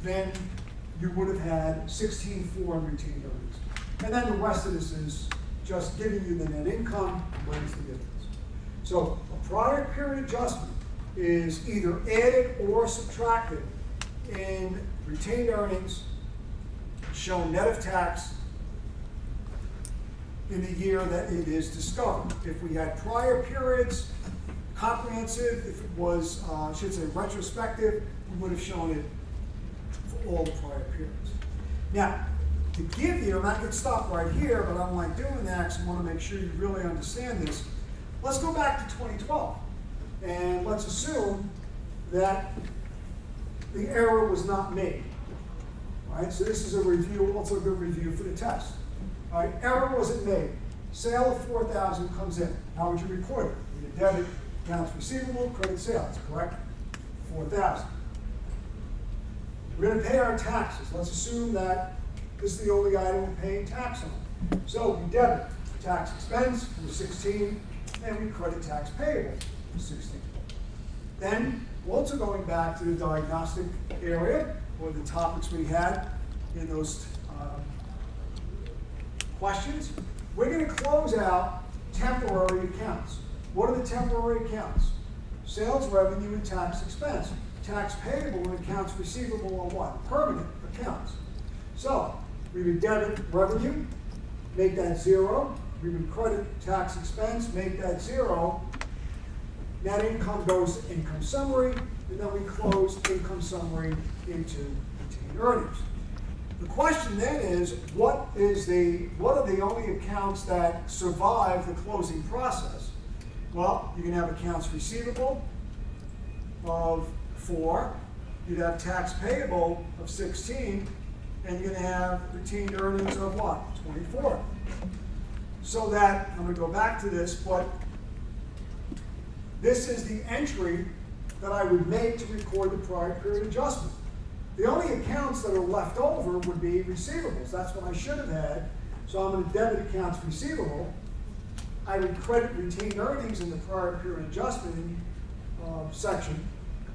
Speaker 1: then you would have had 16.4 in retained earnings. And then the rest of this is just giving you the net income minus the difference. So a prior period adjustment is either added or subtracted in retained earnings shown net of tax in the year that it is discovered. If we had prior periods, comprehensive, if it was, I should say retrospective, we would have shown it for all the prior periods. Now, to give you, and I could stop right here, but I don't like doing that because I want to make sure you really understand this. Let's go back to 2012, and let's assume that the error was not made. All right, so this is a review, also a good review for the test. All right, error wasn't made. Sale of 4,000 comes in. How would you record it? You debit accounts receivable, credit sales, correct? 4,000. We're gonna pay our taxes. Let's assume that this is the only item we're paying tax on. So we debit tax expense from 16, and we credit tax payable from 16. Then, also going back to the diagnostic area, or the topics we had in those questions, we're gonna close out temporary accounts. What are the temporary accounts? Sales revenue and tax expense. Tax payable and accounts receivable are what? Permanent accounts. So, we would debit revenue, make that 0. We would credit tax expense, make that 0. Net income goes to income summary, and then we close income summary into retained earnings. The question then is, what are the only accounts that survive the closing process? Well, you can have accounts receivable of 4, you'd have tax payable of 16, and you're gonna have retained earnings of what? 24. So that, I'm gonna go back to this, but this is the entry that I would make to record the prior period adjustment. The only accounts that are left over would be receivables. That's what I should have had. So I'm going to debit accounts receivable. I would credit retained earnings in the prior period adjustment section,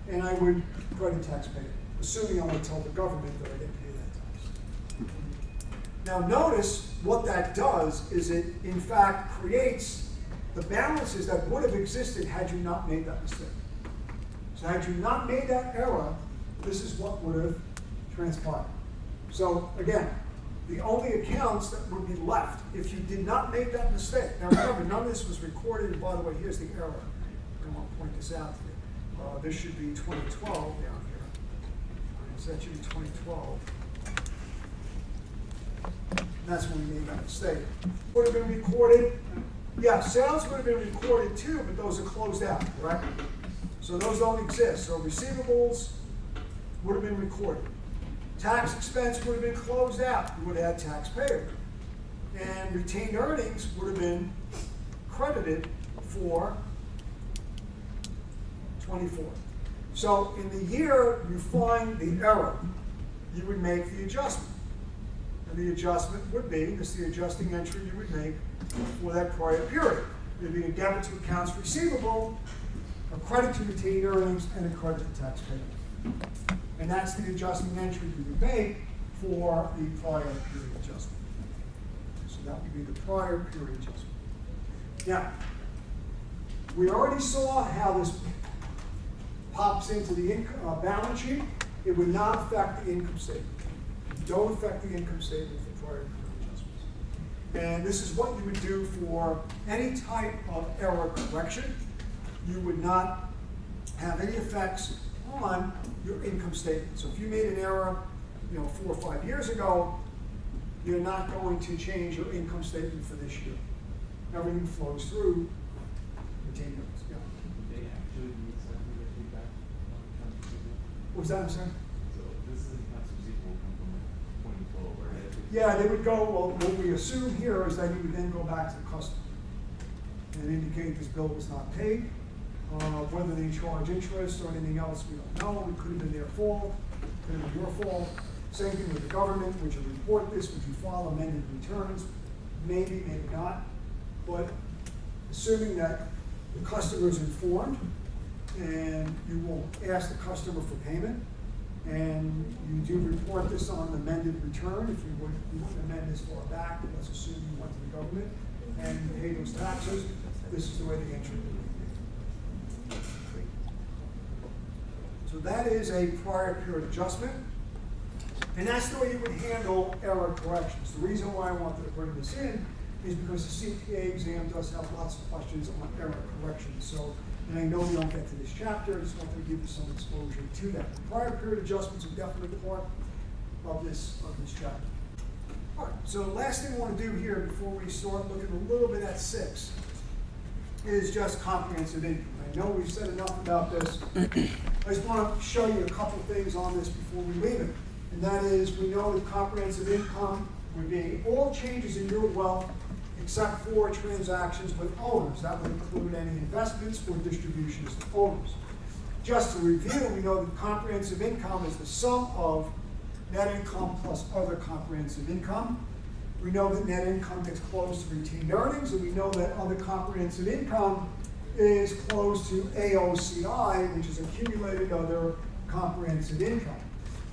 Speaker 1: and I would credit tax payable, assuming I want to tell the government that I didn't pay that tax. Now notice what that does is it in fact creates the balances that would have existed had you not made that mistake. So had you not made that error, this is what would have transpired. So again, the only accounts that would be left if you did not make that mistake. Now remember, none of this was recorded, and by the way, here's the error. I want to point this out to you. This should be 2012 down here. So that should be 2012. That's when we made that mistake. Would have been recorded. Yeah, sales would have been recorded too, but those are closed out, correct? So those don't exist. So receivables would have been recorded. Tax expense would have been closed out. You would have had tax payable. And retained earnings would have been credited for 24. So in the year you find the error, you would make the adjustment. And the adjustment would be, this is the adjusting entry you would make for that prior period. It would be a debit to accounts receivable, a credit to retained earnings, and a credit to tax payable. And that's the adjusting entry you would make for the prior period adjustment. So that would be the prior period adjustment. Now, we already saw how this pops into the balance sheet. It would not affect the income statement. Don't affect the income statement for prior period adjustments. And this is what you would do for any type of error correction. You would not have any effects on your income statement. So if you made an error, 4 or 5 years ago, you're not going to change your income statement for this year. Everything flows through retained earnings. Yeah.
Speaker 5: They actually need something that feedback on accounts receivable.
Speaker 1: What was that, I'm sorry?
Speaker 5: So this is accounts receivable come from 2012, right?
Speaker 1: Yeah, they would go, well, what we assume here is that you would then go back to the customer and indicate this bill was not paid. Whether they charge interest or anything else, we don't know. It could have been their fault, could have been your fault. Same thing with the government. Would you report this? Would you file amended returns? Maybe, maybe not. But assuming that the customer is informed and you will ask the customer for payment and you do report this on an amended return, if you would amend this far back, let's assume you went to the government and you pay those taxes, this is the way the entry would be. So that is a prior period adjustment, and that's the way you would handle error corrections. The reason why I wanted to bring this in is because the CPA exam does have lots of questions on error corrections. So, and I know we don't get to this chapter, I just wanted to give you some exposure to that. The prior period adjustments are definitely part of this chapter. All right, so the last thing I want to do here before we start looking a little bit at 6 is just comprehensive income. I know we've said enough about this. I just want to show you a couple things on this before we leave it. And that is, we know that comprehensive income would be all changes in your wealth except for transactions with owners. That would include any investments or distributions to owners. just to review, we know that comprehensive income is the sum of net income plus other comprehensive income. We know that net income gets close to retained earnings, and we know that other comprehensive income is close to AOCI, which is accumulated other comprehensive income.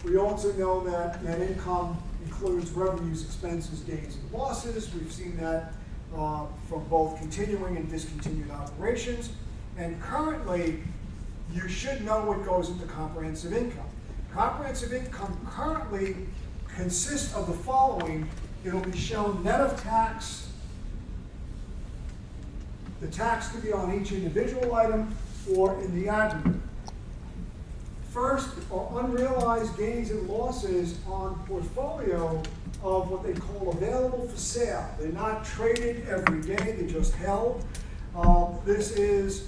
Speaker 1: We also know that net income includes revenues, expenses, gains, and losses. We've seen that from both continuing and discontinued operations. And currently, you should know what goes into comprehensive income. Comprehensive income currently consists of the following. It'll be shown net of tax. The tax could be on each individual item or in the aggregate. First are unrealized gains and losses on portfolio of what they call available for sale. They're not traded every day, they're just held. This is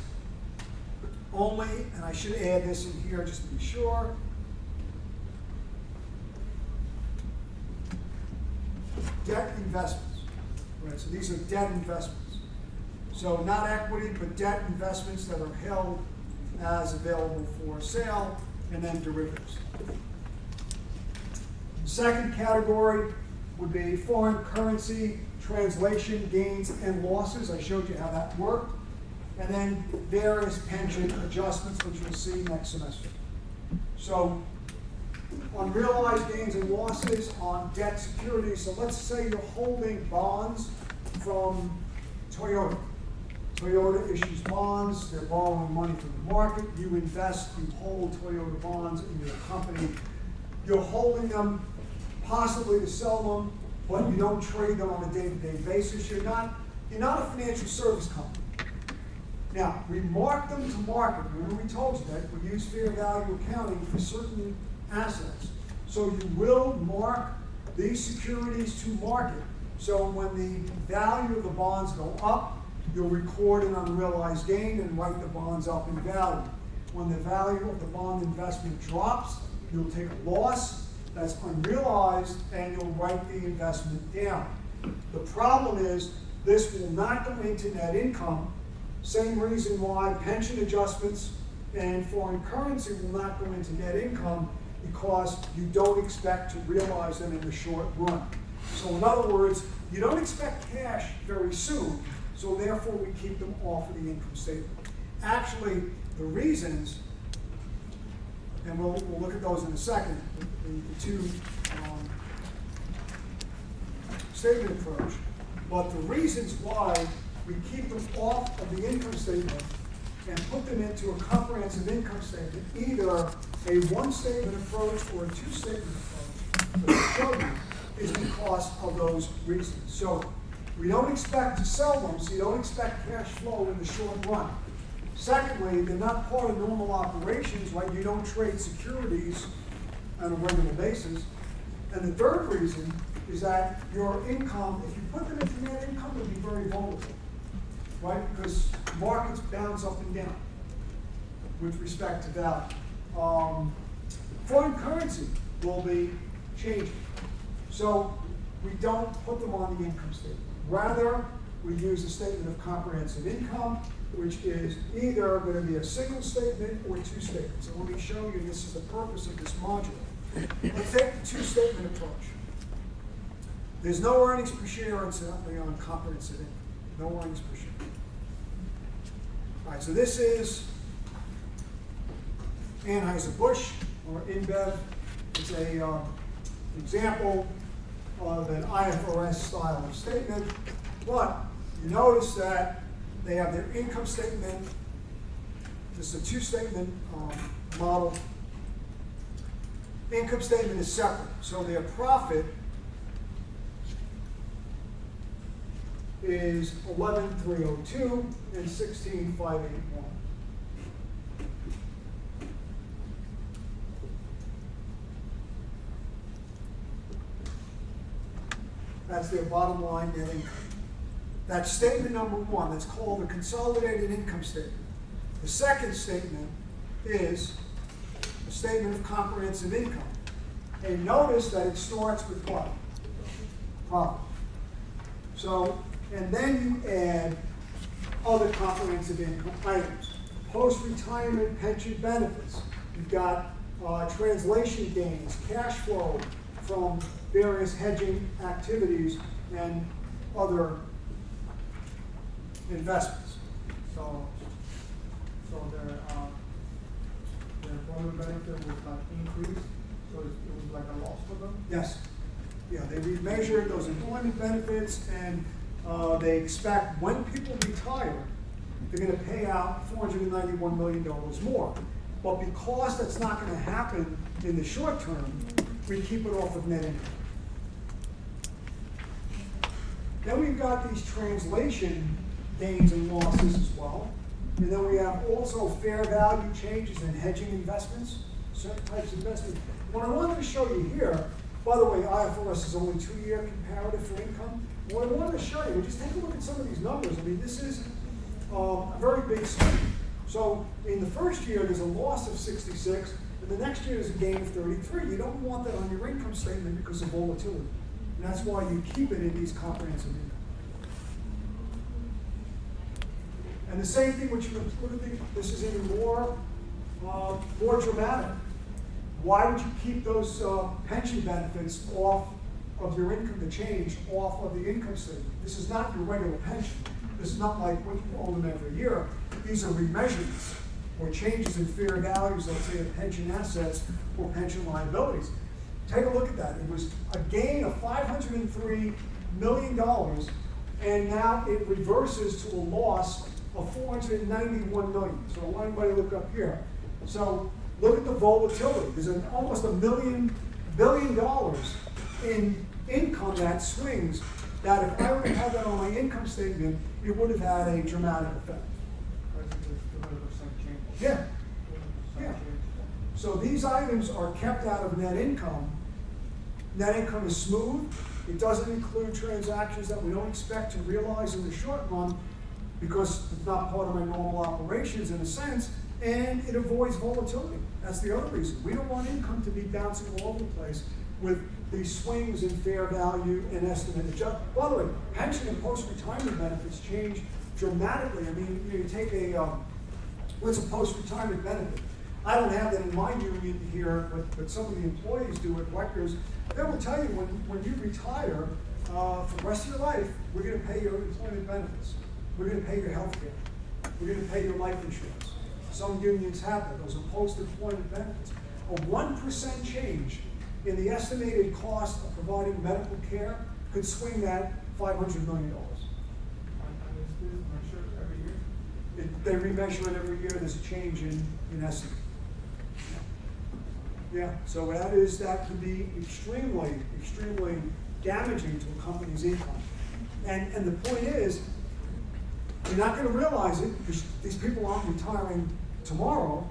Speaker 1: only, and I should add this in here just to be sure, debt investments. Right, so these are debt investments. So not equity, but debt investments that are held as available for sale, and then derivatives. The second category would be foreign currency translation gains and losses. I showed you how that worked. And then various pension adjustments, which you'll see next semester. So unrealized gains and losses on debt securities. So let's say you're holding bonds from Toyota. Toyota issues bonds, they're borrowing money from the market. You invest, you hold Toyota bonds in your company. You're holding them possibly to sell them, but you don't trade them on a day-to-day basis. You're not a financial service company. Now, we mark them to market. Remember we told you that we use fair value accounting for certain assets. So you will mark these securities to market. So when the value of the bonds go up, you'll record an unrealized gain and write the bonds up in value. When the value of the bond investment drops, you'll take a loss that's unrealized and you'll write the investment down. The problem is this will not go into net income. Same reason why pension adjustments and foreign currency will not go into net income, because you don't expect to realize them in the short run. So in other words, you don't expect cash very soon, so therefore we keep them off of the income statement. Actually, the reasons, and we'll look at those in a second, the two statement approach, but the reasons why we keep them off of the income statement and put them into a comprehensive income statement, either a one-statement approach or a two-statement approach, that I'll show you, is because of those reasons. So we don't expect to sell them, so you don't expect cash flow in the short run. Secondly, they're not part of normal operations, right? You don't trade securities on a regular basis. And the third reason is that your income, if you put them into net income, will be very volatile, right? Because markets bounce up and down with respect to value. Foreign currency will be changing. So we don't put them on the income statement. Rather, we use a statement of comprehensive income, which is either going to be a single statement or two statements. So let me show you, this is the purpose of this module. Let's take the two-statement approach. There's no earnings per share, incidentally, on comprehensive income. No earnings per share. All right, so this is Anheuser-Busch, or InBev. It's a example of an IFRS style of statement. But you notice that they have their income statement. This is a two-statement model. The income statement is separate. So their profit is 11,302 and 16,581. That's their bottom line net income. That's statement number one. That's called the consolidated income statement. The second statement is a statement of comprehensive income. And notice that it starts with what? Profit. So, and then you add other comprehensive income items. post-retirement pension benefits. You've got translation gains, cash flow from various hedging activities and other investments.
Speaker 6: So their employment benefit was not increased, so it was like a loss for them?
Speaker 1: Yes. Yeah, they remeasured those employment benefits, and they expect when people retire, they're gonna pay out $491 million more. But because that's not gonna happen in the short term, we keep it off of net income. Then we've got these translation gains and losses as well. And then we have also fair value changes in hedging investments, certain types of investments. What I wanted to show you here, by the way, IFRS is only 2-year comparative for income. What I wanted to show you, just take a look at some of these numbers. I mean, this is a very big swing. So in the first year, there's a loss of 66, and the next year there's a gain of 33. You don't want that on your income statement because of volatility. And that's why you keep it in these comprehensive income. And the same thing which you included, this is even more dramatic. Why would you keep those pension benefits off of your income, the change off of the income statement? This is not your regular pension. This is not like what you owe them every year. These are remeasurements or changes in fair values, let's say, of pension assets or pension liabilities. Take a look at that. It was a gain of $503 million, and now it reverses to a loss of $491 million. So I want everybody to look up here. So look at the volatility. There's almost $1 billion in income that swings, that if I were to have that on my income statement, it would have had a dramatic effect. Yeah. Yeah. So these items are kept out of net income. Net income is smooth. It doesn't include transactions that we don't expect to realize in the short run because it's not part of my normal operations in a sense, and it avoids volatility. That's the other reason. We don't want income to be bouncing all over the place with these swings in fair value and estimate adjustment. By the way, pension and post-retirement benefits change dramatically. I mean, you take what's a post-retirement benefit? I don't have that in my union here, but some of the employees do at Rutgers. They will tell you when you retire, for the rest of your life, we're going to pay your employment benefits. We're going to pay your health care. We're going to pay your life insurance. Some unions have that. Those are post-employment benefits. A 1% change in the estimated cost of providing medical care could swing that $500 million. They remeasure it every year. There's a change in estimate. Yeah, so that could be extremely, extremely damaging to a company's income. And the point is, you're not going to realize it because these people aren't retiring tomorrow,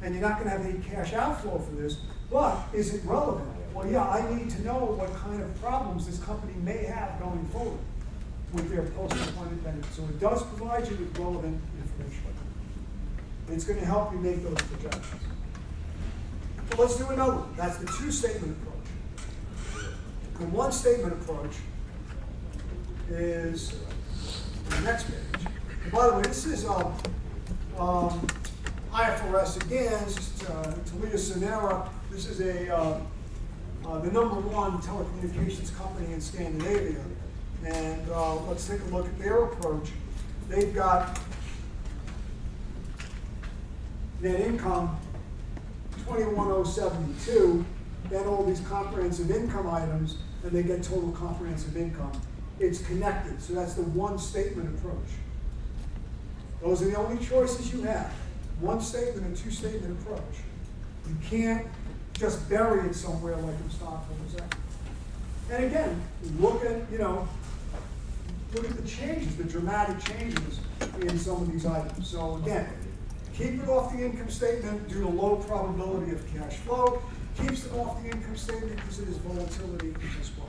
Speaker 1: and you're not going to have any cash outflow for this, but is it relevant? Well, yeah, I need to know what kind of problems this company may have going forward with their post-employment benefits. So it does provide you with relevant information. It's going to help you make those projections. So let's do another one. That's the two-statement approach. The one-statement approach is the next page. And by the way, this is IFRS again. This is Talia Sannella. This is the #1 telecommunications company in Scandinavia. And let's take a look at their approach. They've got net income 21,072, then all these comprehensive income items, and they get total comprehensive income. It's connected, so that's the one-statement approach. Those are the only choices you have. One statement and two-statement approach. You can't just bury it somewhere like in Stockholders Equality. And again, look at the changes, the dramatic changes in some of these items. So again, keep it off the income statement due to low probability of cash flow. Keeps it off the income statement because it is volatility as well.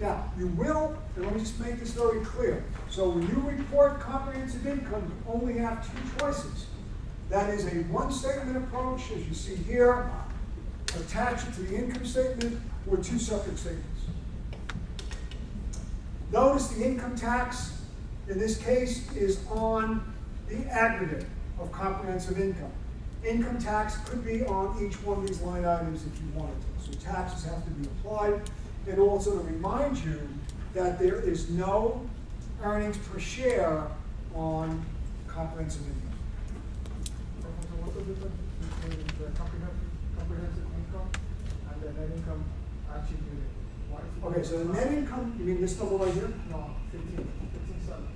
Speaker 1: Now, you will, and let me just make this very clear. So when you report comprehensive income, you only have two choices. That is a one-statement approach, as you see here, attach it to the income statement, or two separate statements. Notice the income tax, in this case, is on the aggregate of comprehensive income. Income tax could be on each one of these line items if you wanted to. So taxes have to be applied. And also to remind you that there is no earnings per share on comprehensive income.
Speaker 6: Professor, what's the difference between the comprehensive income and the net income actually given? Why is it?
Speaker 1: Okay, so the net income, you mean this number right here?
Speaker 6: No, 15.7.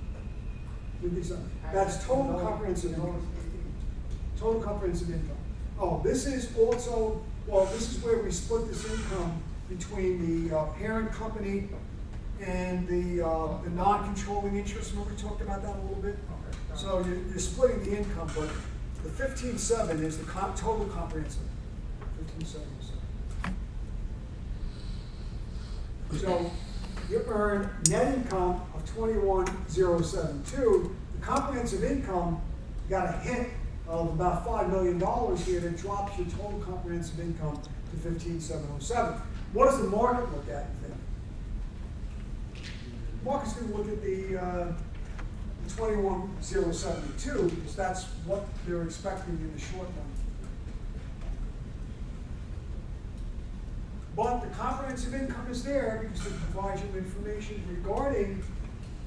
Speaker 1: 57. That's total comprehensive income. Total comprehensive income. Oh, this is also, well, this is where we split this income between the parent company and the non-controlling interest. Remember we talked about that a little bit?
Speaker 6: Okay.
Speaker 1: So you're splitting the income, but the 15.7 is the total comprehensive. 15.7. So you earn net income of 21,072. The comprehensive income got a hit of about $5 million here that drops your total comprehensive income to 15,707. What does the market look at, you think? The market's going to look at the 21,072 because that's what they're expecting in the short run. But the comprehensive income is there because it provides you information regarding,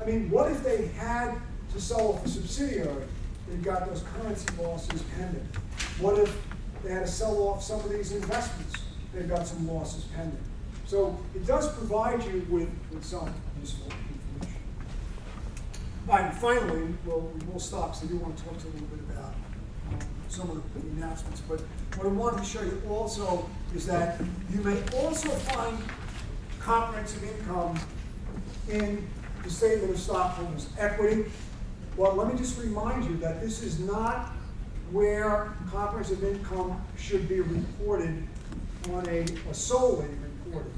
Speaker 1: I mean, what if they had to sell off a subsidiary? They've got those currency losses pending. What if they had to sell off some of these investments? They've got some losses pending. So it does provide you with some useful information. All right, and finally, we will stop, so I do want to talk to you a little bit about some of the announcements. But what I wanted to show you also is that you may also find comprehensive income in the statement of stockholders' equity. Well, let me just remind you that this is not where comprehensive income should be reported on a solely reported.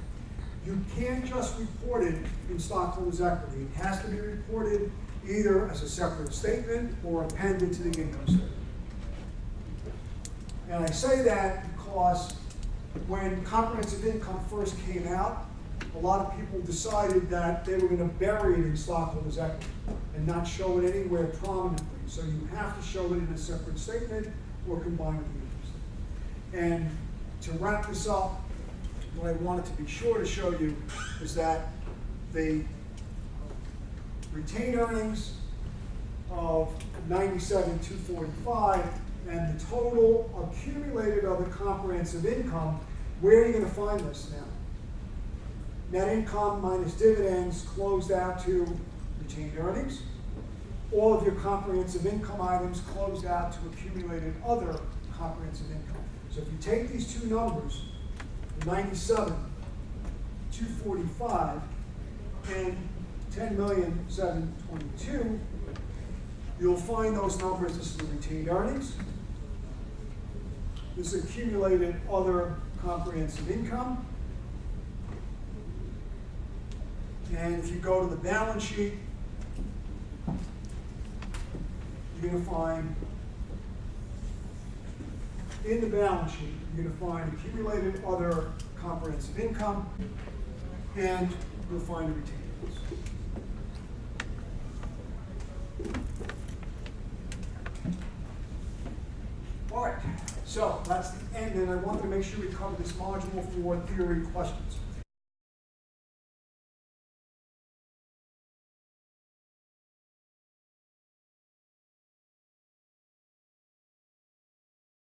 Speaker 1: You can't just report it in stockholders' equity. It has to be reported either as a separate statement or appended to the income statement. And I say that because when comprehensive income first came out, a lot of people decided that they were going to bury it in stockholders' equity and not show it anywhere prominently. So you have to show it in a separate statement or combine with the income statement. And to wrap this up, what I wanted to be sure to show you is that the retained earnings of 97,245 and the total accumulated other comprehensive income, where are you going to find this now? Net income minus dividends closed out to retained earnings. All of your comprehensive income items closed out to accumulated other comprehensive income. So if you take these two numbers, 97,245 and 10,722, you'll find those numbers. This is the retained earnings. This is accumulated other comprehensive income. And if you go to the balance sheet, you're going to find, in the balance sheet, you're going to find accumulated other comprehensive income, and you'll find retained earnings. All right, so that's the end, and I wanted to make sure we cover this module for theory questions.